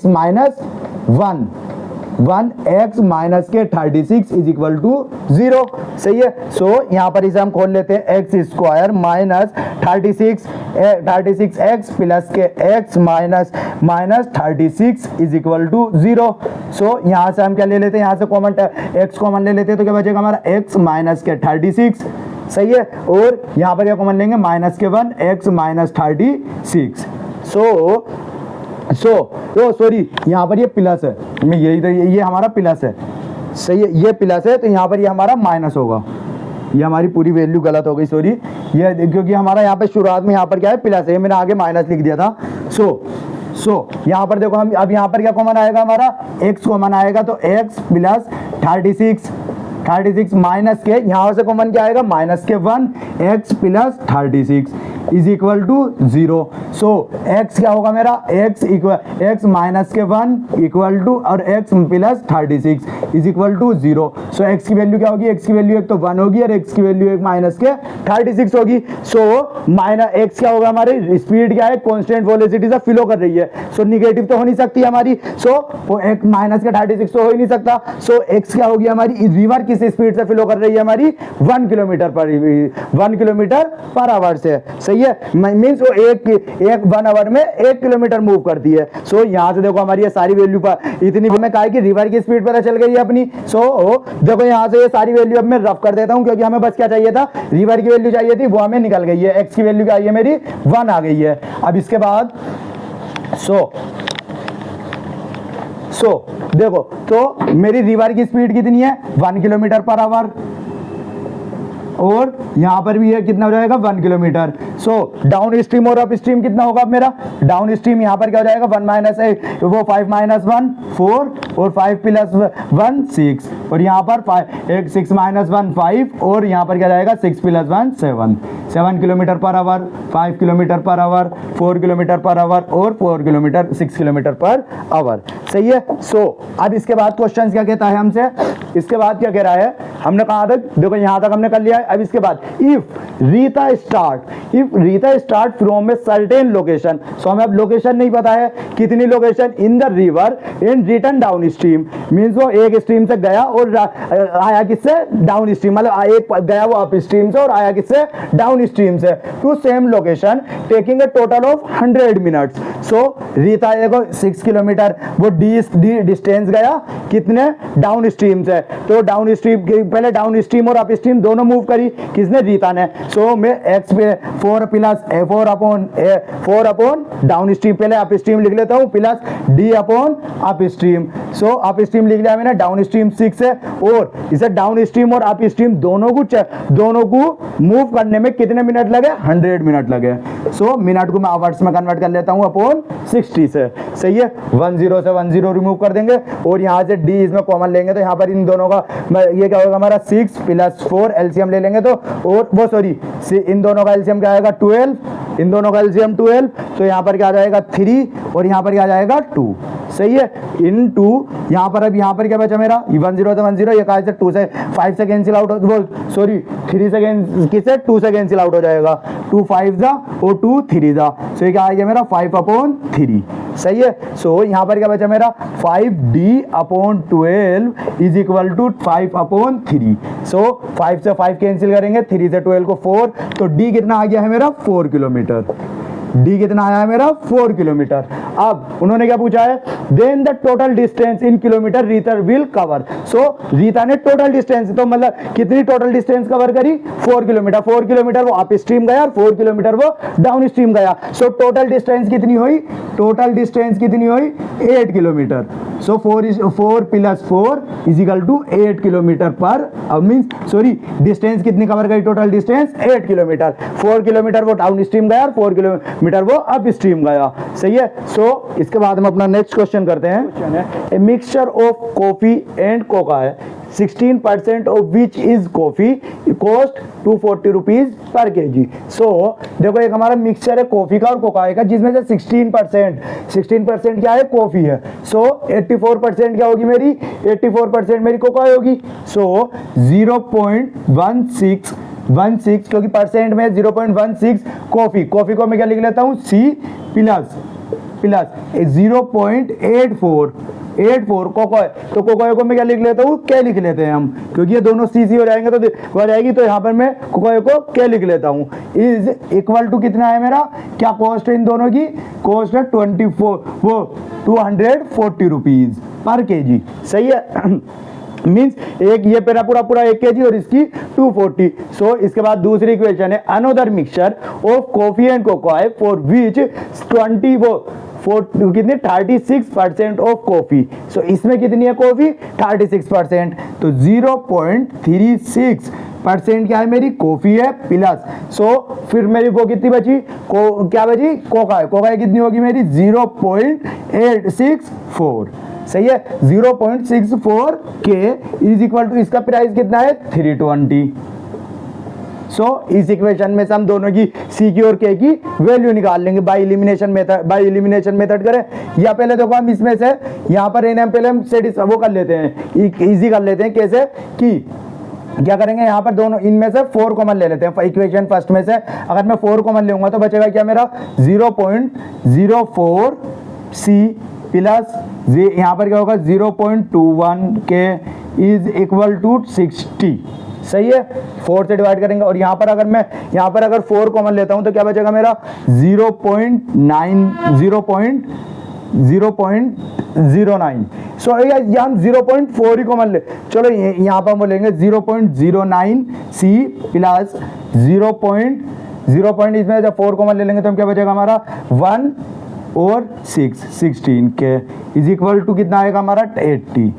Speaker 1: माइनस 1x माइनस के 36 इज इक्वल टू 0। सही है। सो यहाँ पर इसे हम खोल लेते हैं x square minus 36x plus के x minus 36 is equal to 0। So यहाँ से हम क्या ले लेते हैं, यहाँ से कॉमन x कॉमन ले लेते हैं तो क्या बचेगा हमारा x माइनस के 36। सही है। और यहाँ पर क्या कॉमन लेंगे माइनस के 1 x माइनस 36। सॉरी यहाँ पर ये प्लस है, मैं ये हमारा प्लस है। सही है। ये प्लस है तो यहाँ पर ये हमारा माइनस होगा। ये हमारी पूरी वैल्यू गलत हो गई, सॉरी, ये क्योंकि हमारा यहाँ पे शुरुआत में यहाँ पर क्या है प्लस है, मैंने आगे माइनस लिख दिया था। सो यहाँ पर देखो हम अब यहाँ पर क्या कॉमन आएगा, हमारा x कॉमन आएगा, तो x प्लस 36 माइनस के यहाँ से कॉमन क्या आएगा माइनस के 1, x plus 36 is equal to 0। So x क्या होगा मेरा, x माइनस के 1 इक्वल टू और x plus 36 is equal to 0। So x की वैल्यू क्या होगी, x की वैल्यू एक तो 1 होगी और x की वैल्यू एक माइनस के 36 होगी। सो माइनस x क्या होगा, हमारी स्पीड क्या है, कांस्टेंट वेलोसिटी से फ्लो कर रही है, सो निगेटिव तो हो नहीं सकती हमारी, सो वो एक माइनस के 36 तो हो ही नहीं सकता। सो x क्या होगी हमारी, रिवर किस स्पीड से फ्लो कर रही है हमारी 1 किलोमीटर पर आवर से, सही है, मींस वो एक 1 आवर में 1 किलोमीटर मूव करती है। सो यहाँ से देखो हमारी ये सारी वैल्यू पर इतनी हमें कहा है कि रिवर की स्पीड पता चल गई है अपनी। सो देखो यहाँ से ये सारी वैल्यू अब मैं रफ कर देता हूँ, क्योंकि हमें बस क्या चाहिए था, रिवर की वैल्यू चाहिए थी, वो हमें निकल गई है। एक्स की वैल्यू क्या आई है मेरी 1 आ गई है। अब इसके बाद सो देखो तो मेरी रिवर की स्पीड कितनी है 1 किलोमीटर पर आवर, और यहां पर भी ये कितना हो जाएगा 1 किलोमीटर। सो डाउन स्ट्रीम और अप स्ट्रीम कितना होगा मेरा, डाउन स्ट्रीम यहां पर क्या हो जाएगा 1 माइनस 5 माइनस 1 4 और 5 प्लस 1 6, और यहाँ पर 6 माइनस 1 5 और यहाँ पर क्या जाएगा 6 plus 1 7 kilometre per our, 5 kilometre per our, 4 kilometre per our और 6 किलोमीटर पर आवर, सही है। सो अब इसके बाद क्वेश्चन क्या कहता है हमसे, इसके बाद क्या कह रहा है, हमने कहा तक देखो यहाँ तक हमने कर लिया है। अब इसके बाद if Rita start from a certain location, so हमें अब लोकेशन नहीं पता है कितनी location, in the river in return downstream, means वो एक स्ट्रीम से गया और आया किससे डाउन स्ट्रीम, मतलब एक गया वो अप स्ट्रीम से और आया किससे डाउन स्ट्रीम से, to same location taking a total of 100 minutes. So Rita देखो 6 किलोमीटर वो डी डिस्टेंस गया कितने डाउन स्ट्रीम से, तो डाउन स्ट्रीम पहले डाउन स्ट्रीम और अप स्ट्रीम दोनों मूव करी किसने, रीता ने। सो मैं x पे 4 प्लस 4 अपॉन डाउन स्ट्रीम, पहले अप स्ट्रीम लिख लेता हूँ, plus d upon upstream. So upstream लिख लिया मैंने, डाउन स्ट्रीम 6 है, और इसे डाउन स्ट्रीम और अप स्ट्रीम दोनों को मूव करने में कितने मिनट लगे 100 मिनट लगे। सो मिनट को मैं आवर्स में कन्वर्ट कर लेता हूँ अपॉन 60 से, सही है, 10 से 10 रिमूव कर देंगे और यहाँ से d इसमें कॉमन लेंगे, तो यहाँ पर इन दोनों का ये क्या होगा हमारा 6 प्लस 4 एलसीएम ले लेंगे, तो और वो सॉरी इन दोनों का एलसीएम क्या आएगा 12, इन दोनों का एलसीएम 12, तो यहाँ पर क्या आ जाएगा 3 और यहाँ पर क्या आ जाएगा 2, सही है, इन 2 यहाँ पर। अब यहाँ पर क्या बचा मेरा 10 से 10, ये कहा से 2 से 5 से कैंसिल आउट हो, सॉरी 3 से किससे 2 से कैंसिल आउट हो जाएगा, 2 5 जा और 2 3 जा, सो ये क्या आ गया मेरा 5/3, सही है। सो यहाँ पर क्या बचा मेरा 5d/12 इज इक्वल टू 5/3। सो 5 से 5 कैंसिल करेंगे, 3 से 12 को 4, तो d कितना आ गया है मेरा 4 किलोमीटर, d कितना आया है मेरा 4 किलोमीटर। अब उन्होंने क्या पूछा है, then the total distance in kilometre Rita will cover. So Rita ने टोटल डिस्टेंस, तो मतलब कितनी टोटल डिस्टेंस कवर करी 4 किलोमीटर, 4 किलोमीटर वो अप स्ट्रीम गया और 4 किलोमीटर वो डाउन स्ट्रीम गया। सो टोटल डिस्टेंस कितनी हुई, 8 kilometre. So 4 plus 4 is equal to 8 kilometre पर, अब मींस सॉरी डिस्टेंस कितनी कवर करी, टोटल डिस्टेंस 8 किलोमीटर, 4 किलोमीटर वो डाउन स्ट्रीम गया और 4 किलोमीटर वो अप स्ट्रीम गया, सही है। सो इसके बाद हम अपना नेक्स्ट क्वेश्चन करते हैं। क्वेश्चन है a mixture of coffee and cocoa है, 16% of which is coffee cost 240 rupees per KG. So देखो एक हमारा मिक्सचर है कॉफी का और कोका का, जिसमें से 16% क्या है कॉफी है। सो 84% क्या होगी मेरी, 84% मेरी कोका होगी। सो 0.16 क्योंकि परसेंट में 0.16 कॉफी को मैं क्या लिख लेता हूँ C प्लस 0.84 कोकोए, तो कोकोए को मैं क्या लिख लेता हूँ के लिख लेते हैं हम, क्योंकि ये दोनों सी हो जाएंगे तो हो जाएगी, तो यहाँ पर मैं कोकोए को के लिख लेता हूँ। इज इक्वल टू कितना है मेरा, क्या कॉस्ट है इन दोनों की, कॉस्ट है 240 रुपीज पर केजी, सही है। मींस एक ये पेरा पूरा 1 केजी और इसकी 240। सो इसके बाद दूसरी इक्वेशन है another mixture of coffee and cocoa for which 36% of coffee. So इसमें कितनी है कॉफी 36%, तो 0.36 परसेंट क्या है मेरी कोफी है प्लस, सो फिर मेरी को कितनी बची, को क्या बची, कोका है, कोका कितनी होगी मेरी 0.864, सही है 0.64 के इज इक्वल टू, इसका प्राइस कितना है 320। सो इस इक्वेशन में से हम दोनों की सी की और के की वैल्यू निकाल लेंगे बाय एलिमिनेशन मेथड करें, या पहले देखो हम इसमें से यहाँ पर पहले हम वो कर लेते हैं, इजी कर लेते हैं, कैसे कि क्या करेंगे यहाँ पर दोनों इनमें से 4 कॉमन ले लेते हैं इक्वेशन फर्स्ट में से, अगर मैं 4 कॉमन लूंगा तो बचेगा क्या मेरा 0.04 सी प्लस यहाँ पर क्या होगा 0.21 के इज इक्वल टू 60, सही है 4 से डिवाइड करेंगे, और यहाँ पर अगर 4 कॉमन लेता हूँ तो क्या बचेगा मेरा 0.09। सो यहाँ हम 0.4 ही कॉमन ले, चलो यहाँ पर हम बोलेंगे 0.09 सी प्लस 0.0 इसमें जब 4 कॉमन ले लेंगे तो हम क्या बचेगा हमारा 1 और 16 के इज इक्वल टू कितना आएगा हमारा 80।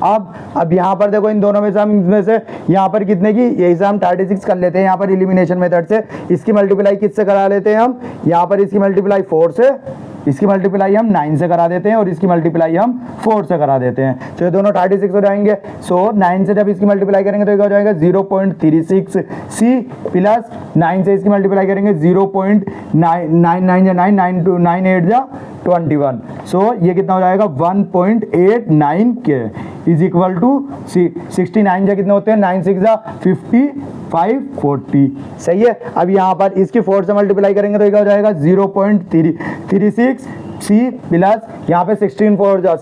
Speaker 1: अब यहाँ पर देखो इन दोनों में से हम इसमें से यहाँ पर कितने की, यही से हम 36 कर लेते हैं यहाँ पर एलिमिनेशन मेथड से, इसकी मल्टीप्लाई किससे करा लेते हैं हम, यहाँ पर इसकी मल्टीप्लाई 4 से, इसकी मल्टीप्लाई हम 9 से करा देते हैं और इसकी मल्टीप्लाई हम 4 से करा देते हैं, तो ये दोनों 36 हो जाएंगे। सो 9 से जब इसकी मल्टीप्लाई करेंगे तो क्या हो जाएगा 0.36 सी प्लस 9 से इसकी मल्टीप्लाई करेंगे 0.9 सो ये कितना हो जाएगा 1.89 के इज इक्वल टू 69 जा कितने होते हैं 9 6 जा 55 40, सही है। अब यहाँ पर इसकी 4 से मल्टीप्लाई करेंगे तो क्या हो जाएगा 0.36 सी प्लस यहाँ पे 16 4 जा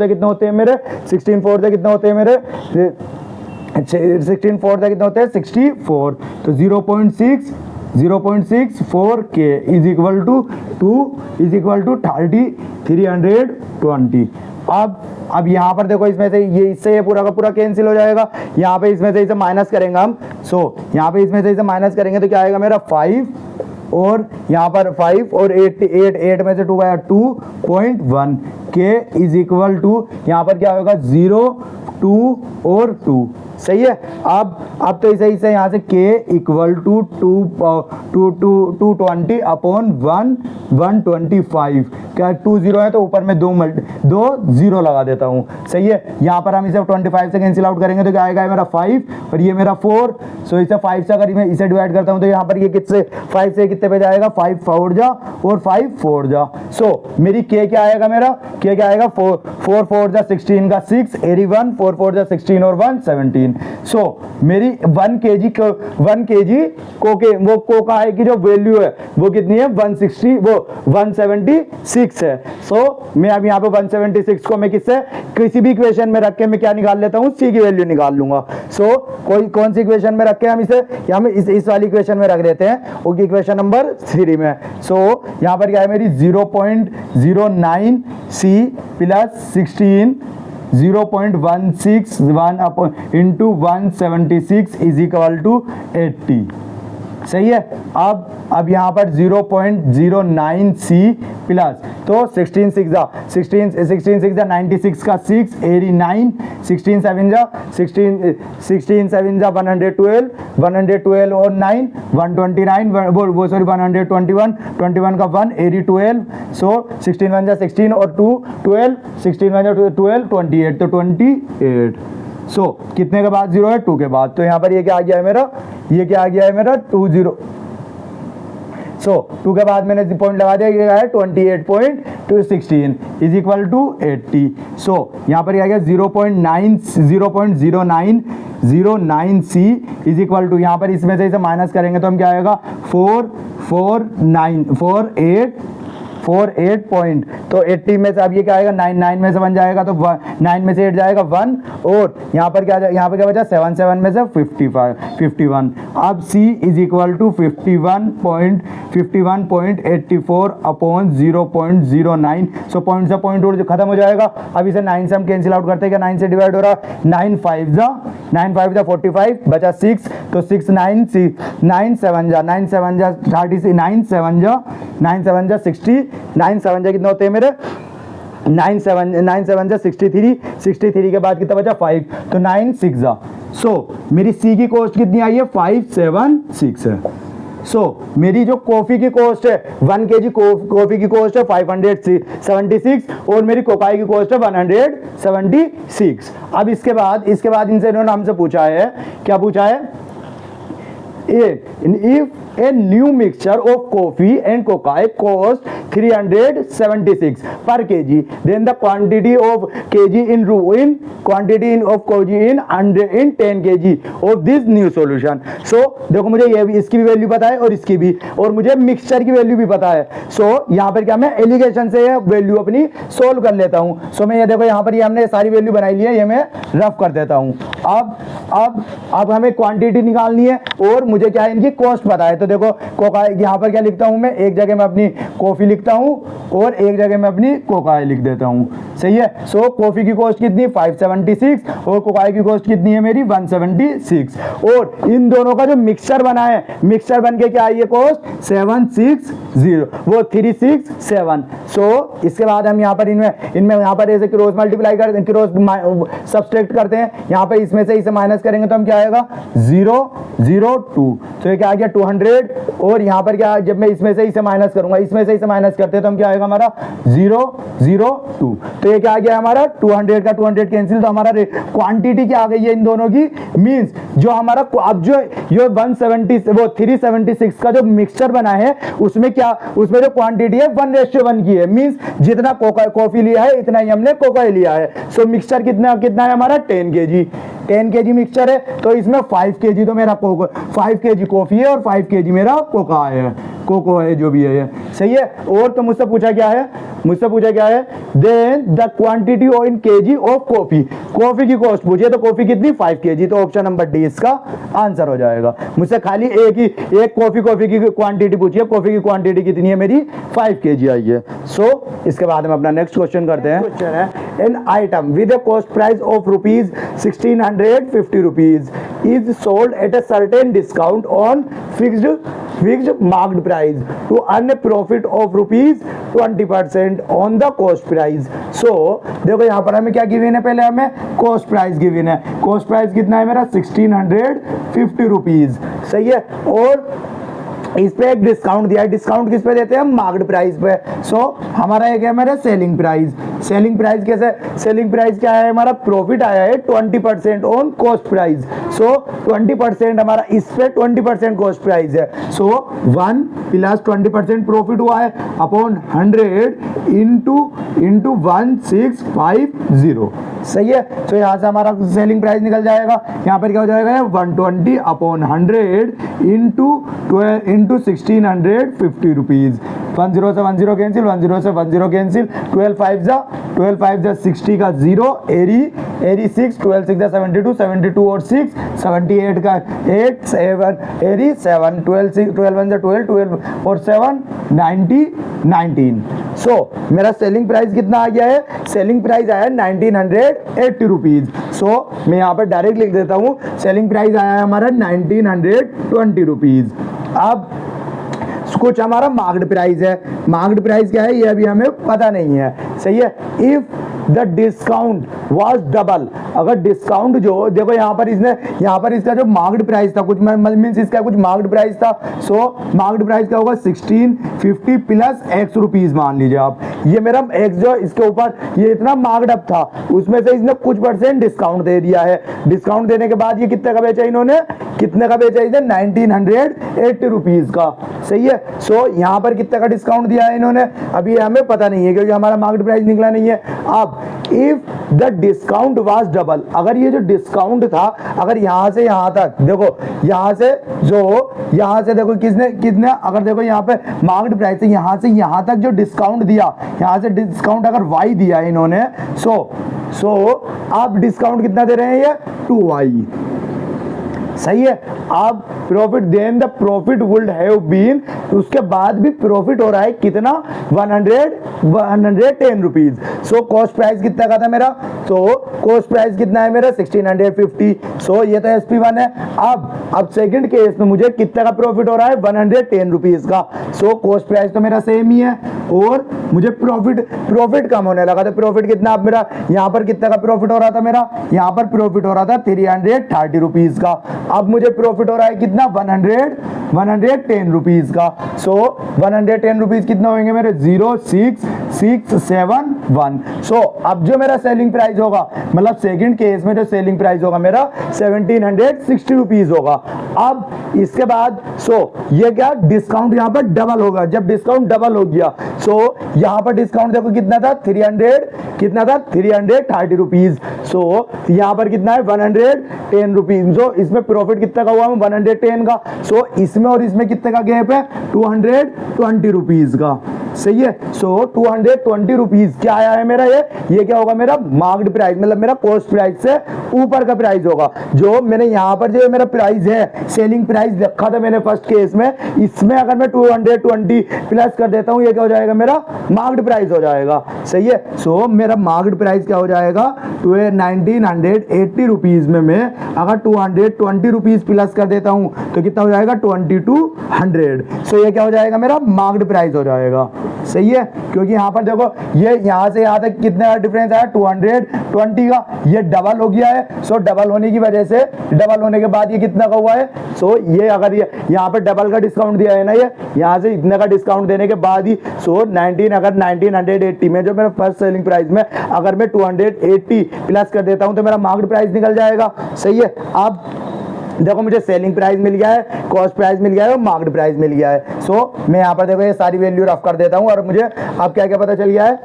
Speaker 1: कितने होते हैं मेरे 16 4 जा कितने होते हैं मेरे 16 4 जा कितने होते हैं 64, तो 0.64 के इज इक्वल टू 320। अब यहाँ पर देखो इसमें से इससे ये पूरा का पूरा कैंसिल हो जाएगा, यहाँ पे इसमें से इसे माइनस करेंगे हम, सो यहाँ पे इसमें से इसे माइनस करेंगे तो क्या आएगा मेरा 5 और यहाँ पर 5 और 8 में से 2 आया 2.1 के इज इक्वल टू यहाँ पर क्या होगा 0 2 और 2, सही है। अब तो इसे यहाँ से k इक्वल टू 220 अपॉन 125, क्या 2 0 है तो ऊपर में 2 0 लगा देता हूँ, सही है। यहाँ पर हम इसे 25 से कैंसिल आउट करेंगे तो क्या आएगा मेरा 5 और ये मेरा 4, सो इसे 5 से अगर मैं इसे डिवाइड करता हूँ तो यहाँ पर ये कितने 5 से कितने पे जाएगा 5 4 जा और 5 4 जा, सो मेरी k क्या आएगा मेरा k क्या आएगा 4 4 जा 16 का 6 81 4 4 जा 16 और 1 17, सो मेरी 1 kg को का है कि जो वैल्यू है वो कितनी है 176 है। सो मैं अब यहाँ पे 176 को मैं किसी भी इक्वेशन में रख के मैं क्या निकाल लेता हूँ c की वैल्यू निकाल लूंगा। सो कौन सी इक्वेशन में रख के हम इसे हम इस वाली इक्वेशन में रख देते हैं, वो इक्वेशन नंबर 3 में। सो यहाँ पर क्या है मेरी 0.09 c plus 16 0.161 into 176 is equal to 80, सही है। अब यहाँ पर 0.09 सी प्लस तो 16 6 जा 96 का 6 89 16 7 जा 112 और 9 129 वो सॉरी 121 का 1 80 12, सो 16 1 जा 16 और 2 12 16 1 जा 12 28, तो 28, सो कितने के बाद 0 है 2 के बाद, तो यहाँ पर ये क्या आ गया है मेरा 20, सो 2 के बाद मैंने पॉइंट लगा दिया, ये है 28.216 इज इक्वल टू 80, सो यहाँ पर क्या आ गया 0.09 सी इज इक्वल टू, यहाँ पर इसमें से इसे माइनस करेंगे तो हम क्या आएगा 48 पॉइंट, तो 80 में से अब ये क्या आएगा 9 में से 1 जाएगा तो 9 में से 8 जाएगा 1, और यहाँ पर क्या बचा 7 में से 51। अब c is equal to 51.84 upon 0.09, so point से पॉइंट उड़ खत्म हो जाएगा। अब इसे 9 से हम कैंसिल आउट करते हैं, क्या 9 से डिवाइड हो रहा 9 5 जा 45 बचा 6, तो 6 9 7 जा 36 9 7 जा 60 9 7 जा कितने होते हैं मेरे 9 7 जा 63 के बाद कितना बचा 5, तो 9 6 जा सो मेरी सी की कॉस्ट कितनी आई है 576 है। सो मेरी जो कॉफी की कॉस्ट है 1 kg कॉफी की कॉस्ट है 576 और मेरी कोकाई की कॉस्ट है 176। अब इसके बाद इनसे इन्होंने हमसे पूछा है, क्या पूछा है, if a new mixture of coffee and cocoa costs 376 per kg, then the quantity of kg in quantity of kg in 10 kg of this new solution. So देखो मुझे ये भी, इसकी भी वैल्यू पता है और इसकी भी, और मुझे मिक्सचर की वैल्यू भी पता है। सो यहाँ पर क्या मैं एलिगेशन से वैल्यू अपनी सोल्व कर लेता हूँ। सो मैं ये देखो यहाँ पर ये हमने सारी वैल्यू बनाई ली है, ये मैं रफ कर देता हूँ। अब हमें क्वांटिटी निकालनी है और मुझे क्या है, इनकी कॉस्ट पता है। तो देखो कोका, यहाँ पर क्या लिखता हूँ मैं, एक जगह मैं अपनी कॉफी लिखता हूँ और एक जगह मैं अपनी कोकाई लिख देता हूँ, सही है। सो कॉफी की कॉस्ट कितनी 576 और कोकाई की कॉस्ट कितनी है मेरी 176, और इन दोनों का जो मिक्सचर बना है, मिक्सचर बन के क्या आई है कॉस्ट 760, वो 367। सो इसके बाद हम यहाँ पर इनमें यहाँ पर ऐसे क्रॉस मल्टीप्लाई करते हैं, क्रॉस सब्सट्रैक्ट करते हैं, यहाँ पर इसमें से इसे माइनस करेंगे तो हम क्या आएगा 002। तो ये क्या आ गया 200, और यहाँ पर क्या, जब मैं इसमें से इसे माइनस करूंगा, इसमें से इसे माइनस करते हैं तो हम क्या आएगा हमारा 002। तो ये क्या आ गया हमारा 200 का 200 कैंसिल, तो हमारा क्वांटिटी क्या आ गई है इन दोनों की, मींस जो हमारा अब जो ये 170 वो 376 का जो मिक्सचर बना है उसमें क्या, उसमें जो क्वांटिटी है 1:1 की है, मींस जितना कॉफी लिया है इतना ही हमने कोकाई लिया है। सो मिक्सचर कितना है हमारा 10 kg मिक्सचर है, तो इसमें 5 kg तो मेरा 5 kg कॉफी है और 5 kg मेरा कोका है, कोको है, जो भी है, सही है। और तो मुझसे पूछा क्या है, then the quantity in KG of coffee की कॉस्ट पूछिए, तो कॉफी कितनी 5 kg, तो ऑप्शन नंबर डी इसका आंसर हो जाएगा। मुझसे खाली एक कॉफी की क्वांटिटी पूछिए, कॉफी की क्वांटिटी कितनी है मेरी 5 kg आई है। सो इसके बाद हम अपना नेक्स्ट क्वेश्चन करते हैं। क्वेश्चन है, an item with a cost price of rupees 1650 rupees is sold at a certain discount on fixed marked price to earn a profit of rupees 20% on the cost price. So देखो यहाँ पर हमें क्या given है, पहले हमें cost price given है, cost price कितना है मेरा 1650 रुपीज, सही है। और इस पे एक डिस्काउंट दिया है, डिस्काउंट किस पे देते हैं हम, मार्क्ड प्राइस पे। सो हमारा एक है मेरा सेलिंग प्राइस कैसे, सेलिंग प्राइस क्या है हमारा, प्रॉफिट आया है 20% ऑन कॉस्ट प्राइस। सो 20% हमारा इस पे 20% कॉस्ट प्राइस है। सो 1 प्लस 20% प्रॉफिट हुआ है अपॉन 100 इंटू 1650, सही है। तो यहाँ से हमारा सेलिंग प्राइस निकल जाएगा, यहाँ पर क्या हो जाएगा 120 अपॉन 100 इंटू 1650 रुपीज। 10 से 10 कैंसिल, 10 से 10 कैंसिल, 12 5 जा 60 का 0, एरी 6, 12 6 जा 72, 72 और 6 78 का 8 7 एरी 7, 12 1 जा 12 और 7 19। सो मेरा सेलिंग प्राइस कितना आ गया है, सेलिंग प्राइस आया है 1980 रुपीज। सो मैं यहाँ पर डायरेक्ट लिख देता हूँ, सेलिंग प्राइस आया है हमारा 1920 रुपीज। अब कुछ हमारा मार्क्ड प्राइस है, मार्क्ड प्राइस क्या है ये अभी हमें पता नहीं है, सही है। If the discount was double, अगर डिस्काउंट जो देखो यहाँ पर इसका जो मार्क्ड प्राइस था, कुछ मींस इसका कुछ मार्क्ड प्राइस था। सो मार्क्ड प्राइस क्या होगा 1650 प्लस x रुपीज मान लीजिए आप, ये मेरा x जो इसके ऊपर ये इतना मार्क्ड अप था, उसमें से इसने कुछ % डिस्काउंट दे दिया है। डिस्काउंट देने के बाद ये कितने का बेचा इन्होंने, 1980 रुपीज का, सही है। सो यहाँ पर कितने का डिस्काउंट दिया है इन्होंने, अभी हमें पता नहीं है क्योंकि हमारा मार्केट प्राइस निकला नहीं है। अब if the discount was double, अगर ये जो डिस्काउंट था, अगर यहाँ से यहाँ तक देखो, यहाँ से देखो किसने अगर देखो यहाँ पे मार्केट प्राइस है, यहाँ से यहाँ तक जो डिस्काउंट दिया, यहाँ से डिस्काउंट अगर y दिया है इन्होंने, सो आप डिस्काउंट कितना दे रहे हैं ये 2y, सही है। अब profit then the profit would have been, उसके बाद भी प्रॉफिट हो रहा है कितना 110 रुपीज। सो कॉस्ट प्राइस कितना का था मेरा सो कॉस्ट प्राइस कितना है मेरा 1650। सो ये तो SP1 है। अब सेकंड केस में मुझे कितने का प्रॉफिट हो रहा है 110 रुपीज का। सो कॉस्ट प्राइस तो मेरा सेम ही है और मुझे प्रॉफिट कम होने लगा। तो प्रॉफिट कितना, अब मेरा यहाँ पर कितने का प्रॉफिट हो रहा था, मेरा यहाँ पर प्रॉफिट हो रहा था 330 रुपीज का। अब मुझे प्रॉफिट हो रहा है कितना 110 रुपीज का। सो 110 रुपीज कितना होंगे मेरे 06671। सो अब जो मेरा सेलिंग प्राइस होगा, मतलब सेकंड केस में जो सेलिंग प्राइस होगा मेरा 1760 रुपीज होगा। अब इसके बाद ये क्या डिस्काउंट यहाँ पर डबल होगा। जब डिस्काउंट डबल हो गया यहाँ पर डिस्काउंट देखो कितना था 330 रुपीज। यहाँ पर कितना है 110 रुपीज। इसमें प्रॉफिट कितना का हुआ 110 का। इसमें और इसमें कितने का गैप है 220 रुपीज का। सही है। 220 रुपीज क्या आया है मेरा, ये क्या होगा मेरा मार्क्ड प्राइस, मतलब मेरा कॉस्ट प्राइस से ऊपर का प्राइस होगा। जो मैंने यहाँ पर जो मेरा प्राइस है सेलिंग प्राइस रखा था मैंने फर्स्ट केस में, इसमें अगर मैं 220 प्लस कर देता हूँ, ये क्या हो जाएगा मेरा मार्क्ड प्राइस हो जाएगा। सही है। मेरा मार्क्ड प्राइस क्या हो जाएगा 1980 रुपीज में मैं अगर 220 रुपीज प्लस कर देता हूँ तो कितना हो जाएगा 2200। ये क्या हो जाएगा मेरा मार्क्ड प्राइस हो जाएगा। सही है। क्योंकि यहाँ पर देखो ये यहाँ से यहाँ तक कितना डिफरेंस आया 220 का, ये डबल हो गया है। डबल होने की वजह से, डबल होने के बाद ये कितना का हुआ है। ये अगर ये यहाँ पर डबल का डिस्काउंट दिया है ना, ये यहाँ से इतने का डिस्काउंट देने के बाद ही 1980 में जो मेरा फर्स्ट सेलिंग प्राइस में अगर मैं 280 प्लस कर देता हूँ तो मेरा मार्क्ड प्राइस निकल जाएगा। सही है। अब देखो मुझे सेलिंग प्राइस मिल गया है, कॉस्ट प्राइस मिल गया है और मार्क्ड प्राइस मिल गया है। मैं यहाँ पर देखो ये सारी वैल्यू रफ कर देता हूँ और मुझे अब क्या क्या पता चल गया है।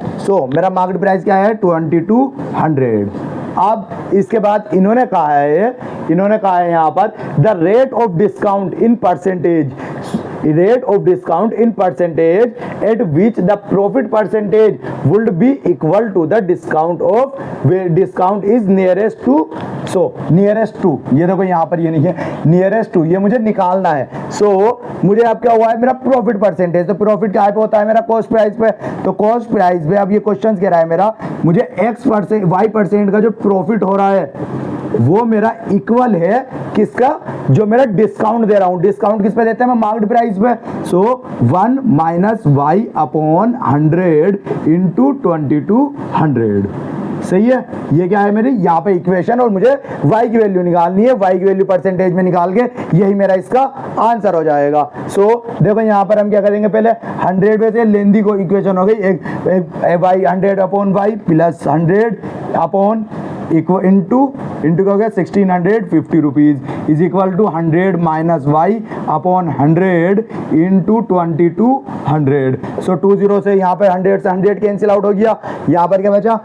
Speaker 1: मेरा मार्क्ड प्राइस क्या है 2200। अब इसके बाद इन्होंने कहा है यहाँ पर the rate of discount in percentage at which the profit percentage would be equal to the discount is nearest to। nearest to ये देखो यहाँ पर ये नहीं है nearest to, ये मुझे निकालना है। मुझे अब क्या हुआ है मेरा प्रॉफिट परसेंटेज। तो प्रॉफिट क्या पे होता है मेरा कॉस्ट प्राइस पे। तो कॉस्ट प्राइस पे अब ये क्वेश्चन कह रहा है मेरा मुझे y% का जो प्रॉफिट हो रहा है वो मेरा इक्वल है किसका, जो मेरा डिस्काउंट दे रहा हूं। डिस्काउंट किस पे देते हैं मैं मार्क्ड प्राइस पे। 1 माइनस y अपॉन 100 इंटू 2200। सही है। ये क्या है मेरी यहाँ पे इक्वेशन और मुझे y की वैल्यू निकालनी है। y की वैल्यू परसेंटेज में निकाल के यही मेरा इसका आंसर हो जाएगा। देखो यहाँ पर हम क्या करेंगे, पहले 100 में से लेंदी को इक्वेशन हो गई एक y 100 upon y plus 100 upon into क्या हो गया 1650 rupees is equal to 100 minus y upon 100 into 2200। 20 से यहाँ पे 100 से 100 कैंसिल आउट हो गया। यहाँ पर क्या बचा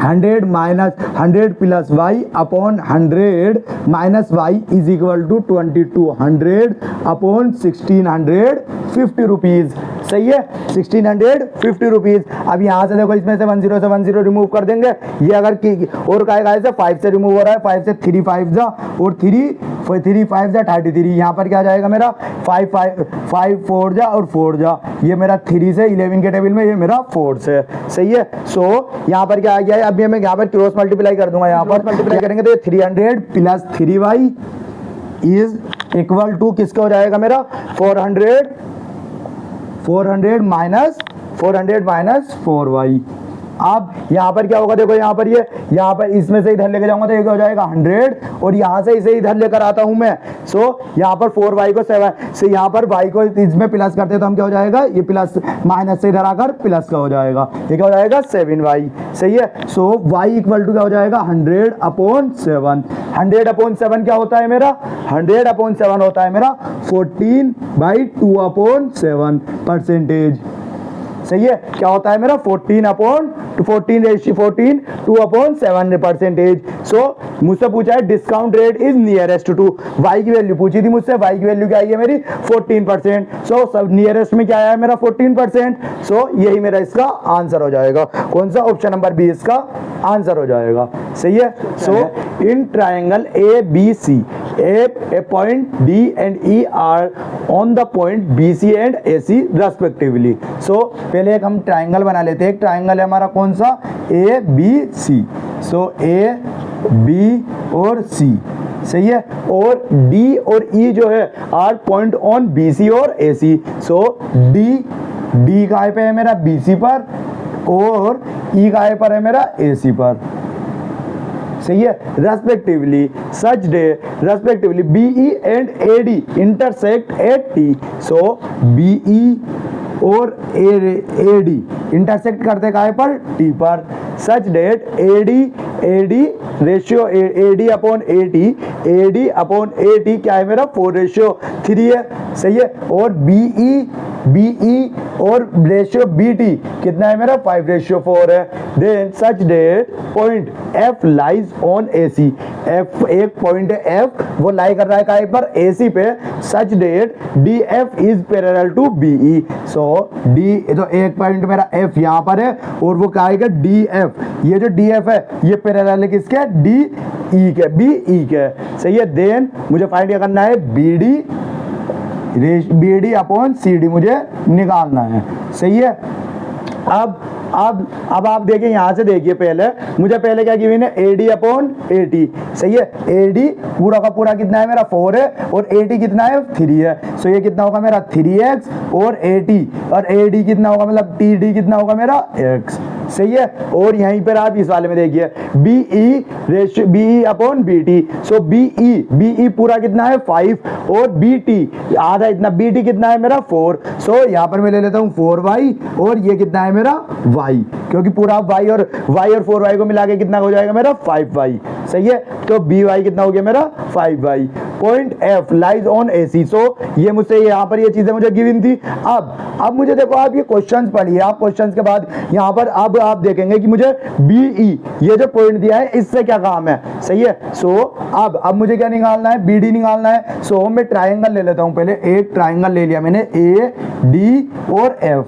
Speaker 1: 100 minus 100 plus y upon 100 minus y is equal to 2200 upon 1650 rupees. सही है। 1650 रुपीज। अब यहाँ से देखो इसमें से 10 रिमूव कर देंगे। ये अगर और काय से 5 से रिमूव हो रहा है, 5 से 3 5 जा और 3 5 जा 33। यहाँ पर क्या जाएगा मेरा 5 4 जा और 4 जा। ये मेरा 3 से 11 के टेबल में ये मेरा 4 से। सही है। यहाँ पर क्या आ गया है, अभी मैं यहाँ पर क्रॉस मल्टीप्लाई कर दूंगा। यहाँ पर मल्टीप्लाई करेंगे तो 300 plus 3y is equal to किसका हो जाएगा मेरा 400 माइनस 4y। अब यहाँ पर क्या होगा देखो यहाँ पर इसमें से इधर लेके जाऊंगा तो ये क्या हो जाएगा 100 और यहाँ से इसे इधर लेकर आता हूं मैं। यहाँ पर 4y को 7 से यहाँ पर y को इसमें प्लस करते तो हम क्या हो जाएगा, ये प्लस माइनस से इधर आकर प्लस का हो जाएगा। ये क्या हो जाएगा 7y। सही है। y इक्वल टू क्या हो जाएगा 100 अपॉन 7। 100 अपॉन 7 क्या होता है मेरा 100 अपॉन 7 होता है मेरा 14/2 अपॉन 7 परसेंटेज। सही है। क्या होता है मेरा 14 2 अपॉन 7 परसेंटेज। मुझसे पूछा है discount rate is nearest to, y की वैल्यू पूछी थी मुझसे। y की वैल्यू क्या आई है मेरी 14%। सब नियरेस्ट में क्या आया है मेरा 14%। यही मेरा इसका आंसर हो जाएगा। कौन सा, ऑप्शन नंबर बी इसका आंसर हो जाएगा। सही है। In triangle ABC a point D and E are on the point BC and AC respectively. So पहले एक हम ट्राइंगल बना लेते हैं। एक ट्राइंगल है हमारा कौन सा, ABC। सो AB और C, सही है। और D और E जो है आर पॉइंट ऑन BC और AC। सो D कहाँ पे है मेरा, BC पर, और E कहाँ पर है मेरा, AC पर, सही है। Respectively such that respectively BE and AD intersect at T। So BE और AD इंटरसेक्ट करते कहाँ पर, T पर। Such that AD ratio AD upon AT क्या है मेरा, 4:3 है, सही है। और BE और रेशियो BT कितना है मेरा, 5:4 है। Then such that point F lies on AC, F एक पॉइंट है F, वो लाई कर रहा है कहाँ पर, AC पे। Such that DF is parallel to BE। So D तो एक पॉइंट मेरा F यहाँ पर है, और वो क्या आएगा, DF। ये जो DF है ये पैरेलल है किसके, BE के, सही है। देन मुझे फाइंड क्या करना है, BD अपॉन CD मुझे निकालना है, सही है। अब आप देखिए, यहां से देखिए, पहले मुझे क्या गिवन है, AD अपॉन AT, सही है। AD पूरा का पूरा कितना है मेरा, 4 है, और AT कितना है, 3 है। सो ये कितना होगा मेरा, 3x, और AD कितना होगा, मतलब TD कितना होगा मेरा, x, सही है। और यहीं पर आप इस वाले में देखिए BE upon BT। So BE पूरा कितना है, 5, और BT आधा इतना, BT कितना है मेरा, 4। सो यहाँ पर मैं ले लेता हूँ 4y, और ये कितना है मेरा, y, क्योंकि पूरा y और 4y को मिला के कितना हो जाएगा मेरा, 5y, सही है। तो by कितना हो गया मेरा, 5y। Point F lies on AC। सो ये मुझसे यहाँ पर ये चीजें मुझे गिवन थी। अब मुझे देखो, आप ये क्वेश्चंस पढ़िए, आप क्वेश्चंस के बाद यहाँ पर अब आप देखेंगे कि मुझे BE ये जो पॉइंट दिया है इससे क्या काम है, सही है। सो अब मुझे क्या निकालना है, BD निकालना है। सो मैं ट्राइंगल ले लेता हूँ। पहले एक ट्राइंगल ले लिया मैंने, AD और F,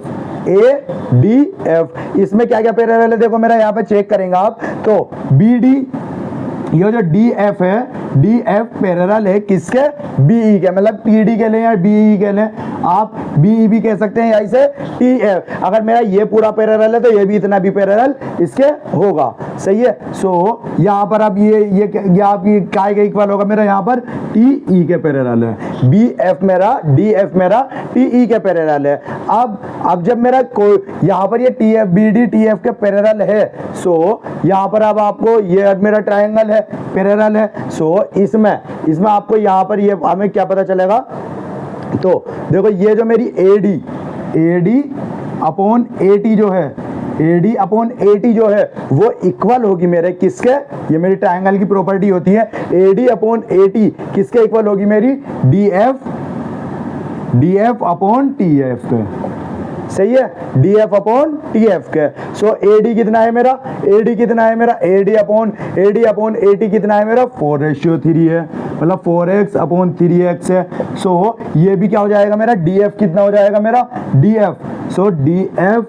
Speaker 1: ADF। इसमें क्या क्या पैरेलल है देखो मेरा, यहाँ पे चेक करेंगे आप। तो BD ये जो DF है, DF पैरेलल है किसके, BE के, मतलब TD के लें या BE के लें, आप BE भी कह सकते हैं, या इसे TF। अगर मेरा ये पूरा पैरेलल है तो ये भी इतना भी पैरेलल इसके होगा, सही है। सो यहाँ पर अब ये आप ये काय के इक्वल होगा मेरा, यहाँ पर TE के पैरेलल है, DF मेरा TE के पैरेलल है। अब जब मेरा यहाँ पर ये TF BD TF के पैरेलल है, सो यहाँ पर अब आपको ये मेरा ट्राइंगल है, पैरेलल है। सो इसमें आपको यहाँ पर ये हमें क्या पता चलेगा, तो देखो ये जो मेरी AD अपॉन AT जो है, AD अपॉन AT जो है वो इक्वल होगी मेरे किसके, ये मेरी ट्राइंगल की प्रॉपर्टी होती है। AD अपॉन AT किसके इक्वल होगी मेरी, DF अपॉन TF के, सही है, DF अपॉन TF के। सो AD कितना है मेरा, AD अपॉन AT कितना है मेरा, 4:3 है, मतलब 4x अपॉन 3x है। सो ये भी क्या हो जाएगा मेरा, DF कितना हो जाएगा मेरा, DF। सो DF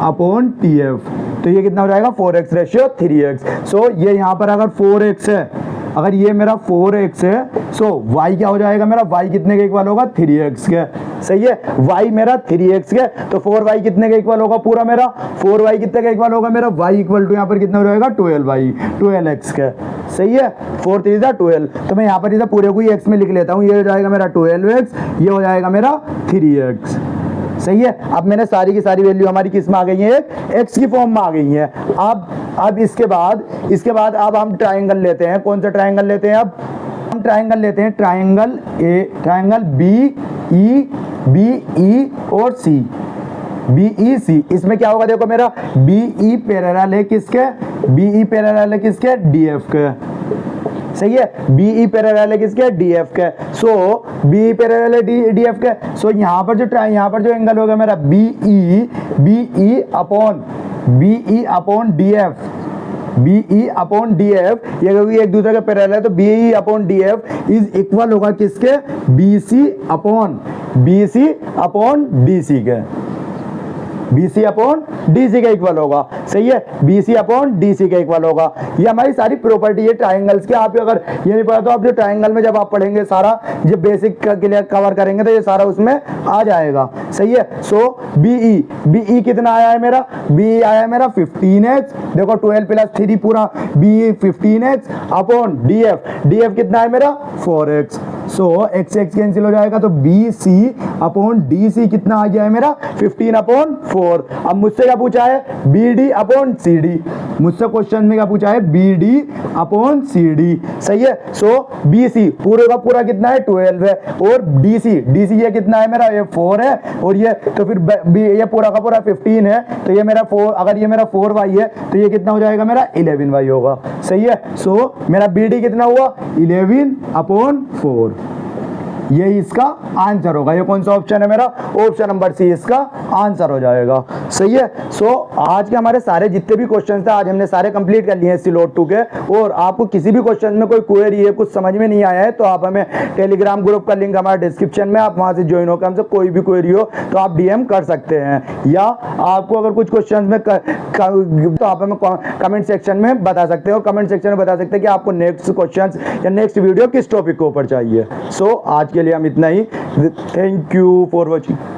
Speaker 1: अपॉन TF, तो ये कितना हो जाएगा, 4x/3x। सो ये यहाँ पर अगर 4x है, अगर ये मेरा 4x है, सो y क्या हो जाएगा मेरा, y कितने के इक्वल होगा, 3x के, सही है। y मेरा 3x के, तो 4y कितने के इक्वल होगा, पूरा मेरा 4y कितने के इक्वल होगा मेरा, y इक्वल टू यहाँ पर कितना हो जाएगा, 12x के, सही है। 4 3 12, तो मैं यहाँ पर इसे पूरे को ही x में लिख लेता हूँ। ये हो जाएगा मेरा 12x, ये हो जाएगा मेरा 3x, सही है। अब मैंने सारी की सारी वैल्यू हमारी किस में आ गई है, x की फॉर्म में आ गई है। अब इसके बाद अब हम ट्राइंगल लेते हैं। कौन सा ट्राइंगल लेते हैं, अब हम ट्राइंगल लेते हैं, ट्राइंगल BE और C, BEC। इसमें क्या होगा देखो मेरा, BE पैरेलल है किसके, DF के, सही है। BE पैरेलल है किसके, DF के। सो BE पैरेलल है DF के। सो यहाँ पर जो एंगल होगा मेरा BE अपॉन DF, ये क्योंकि एक दूसरे के पैरेलल है, तो BE upon DF is equal होगा किसके, BC अपॉन DC के, BC अपॉन DC का इक्वल होगा, सही है, BC अपॉन DC का इक्वल होगा। ये हमारी सारी प्रॉपर्टी है ट्राइंगल्स की। आप अगर ये नहीं पता तो आप जो ट्राइंगल में जब आप पढ़ेंगे सारा जो बेसिक क्लियर कवर करेंगे तो ये सारा उसमें आ जाएगा, सही है। सो BE कितना आया है मेरा, BE आया है मेरा 15x, देखो 12 प्लस 3 पूरा BE 15x अपॉन DF कितना है मेरा 4x। सो x कैंसिल हो जाएगा तो BC अपॉन DC कितना आ गया है मेरा 15 अपॉन 4। अब मुझसे क्या पूछा है, BD अपॉन CD, मुझसे क्वेश्चन में क्या पूछा है, BD अपॉन CD, सही है। सो BC पूरे का पूरा कितना है 12 है, और DC ये कितना है मेरा, ये 4 है, और ये तो फिर ये पूरा का पूरा 15 है, तो ये मेरा 4, अगर ये मेरा 4y है तो ये कितना हो जाएगा मेरा 11y होगा, सही है। सो मेरा BD कितना हुआ 11 अपॉन 4, यही इसका आंसर होगा। ये कौन सा ऑप्शन है मेरा, ऑप्शन नंबर सी इसका आंसर हो जाएगा, सही है। सो आज के हमारे सारे जितने भी क्वेश्चन थे आज हमने सारे कंप्लीट कर लिए हैं सिलोट 2 के। और आपको किसी भी क्वेश्चन में कोई क्वेरी है, कुछ समझ में नहीं आया है, तो आप हमें टेलीग्राम ग्रुप का लिंक हमारे डिस्क्रिप्शन में, आप वहां से ज्वाइन होकर हमसे कोई भी क्वेरी हो तो आप DM कर सकते हैं, या आपको अगर कुछ क्वेश्चन में तो आप हमें कमेंट सेक्शन में बता सकते हो, कमेंट सेक्शन में बता सकते हैं कि आपको नेक्स्ट क्वेश्चन या नेक्स्ट वीडियो किस टॉपिक के ऊपर चाहिए। सो आज के लिए हम इतना ही, थैंक यू फॉर वॉचिंग।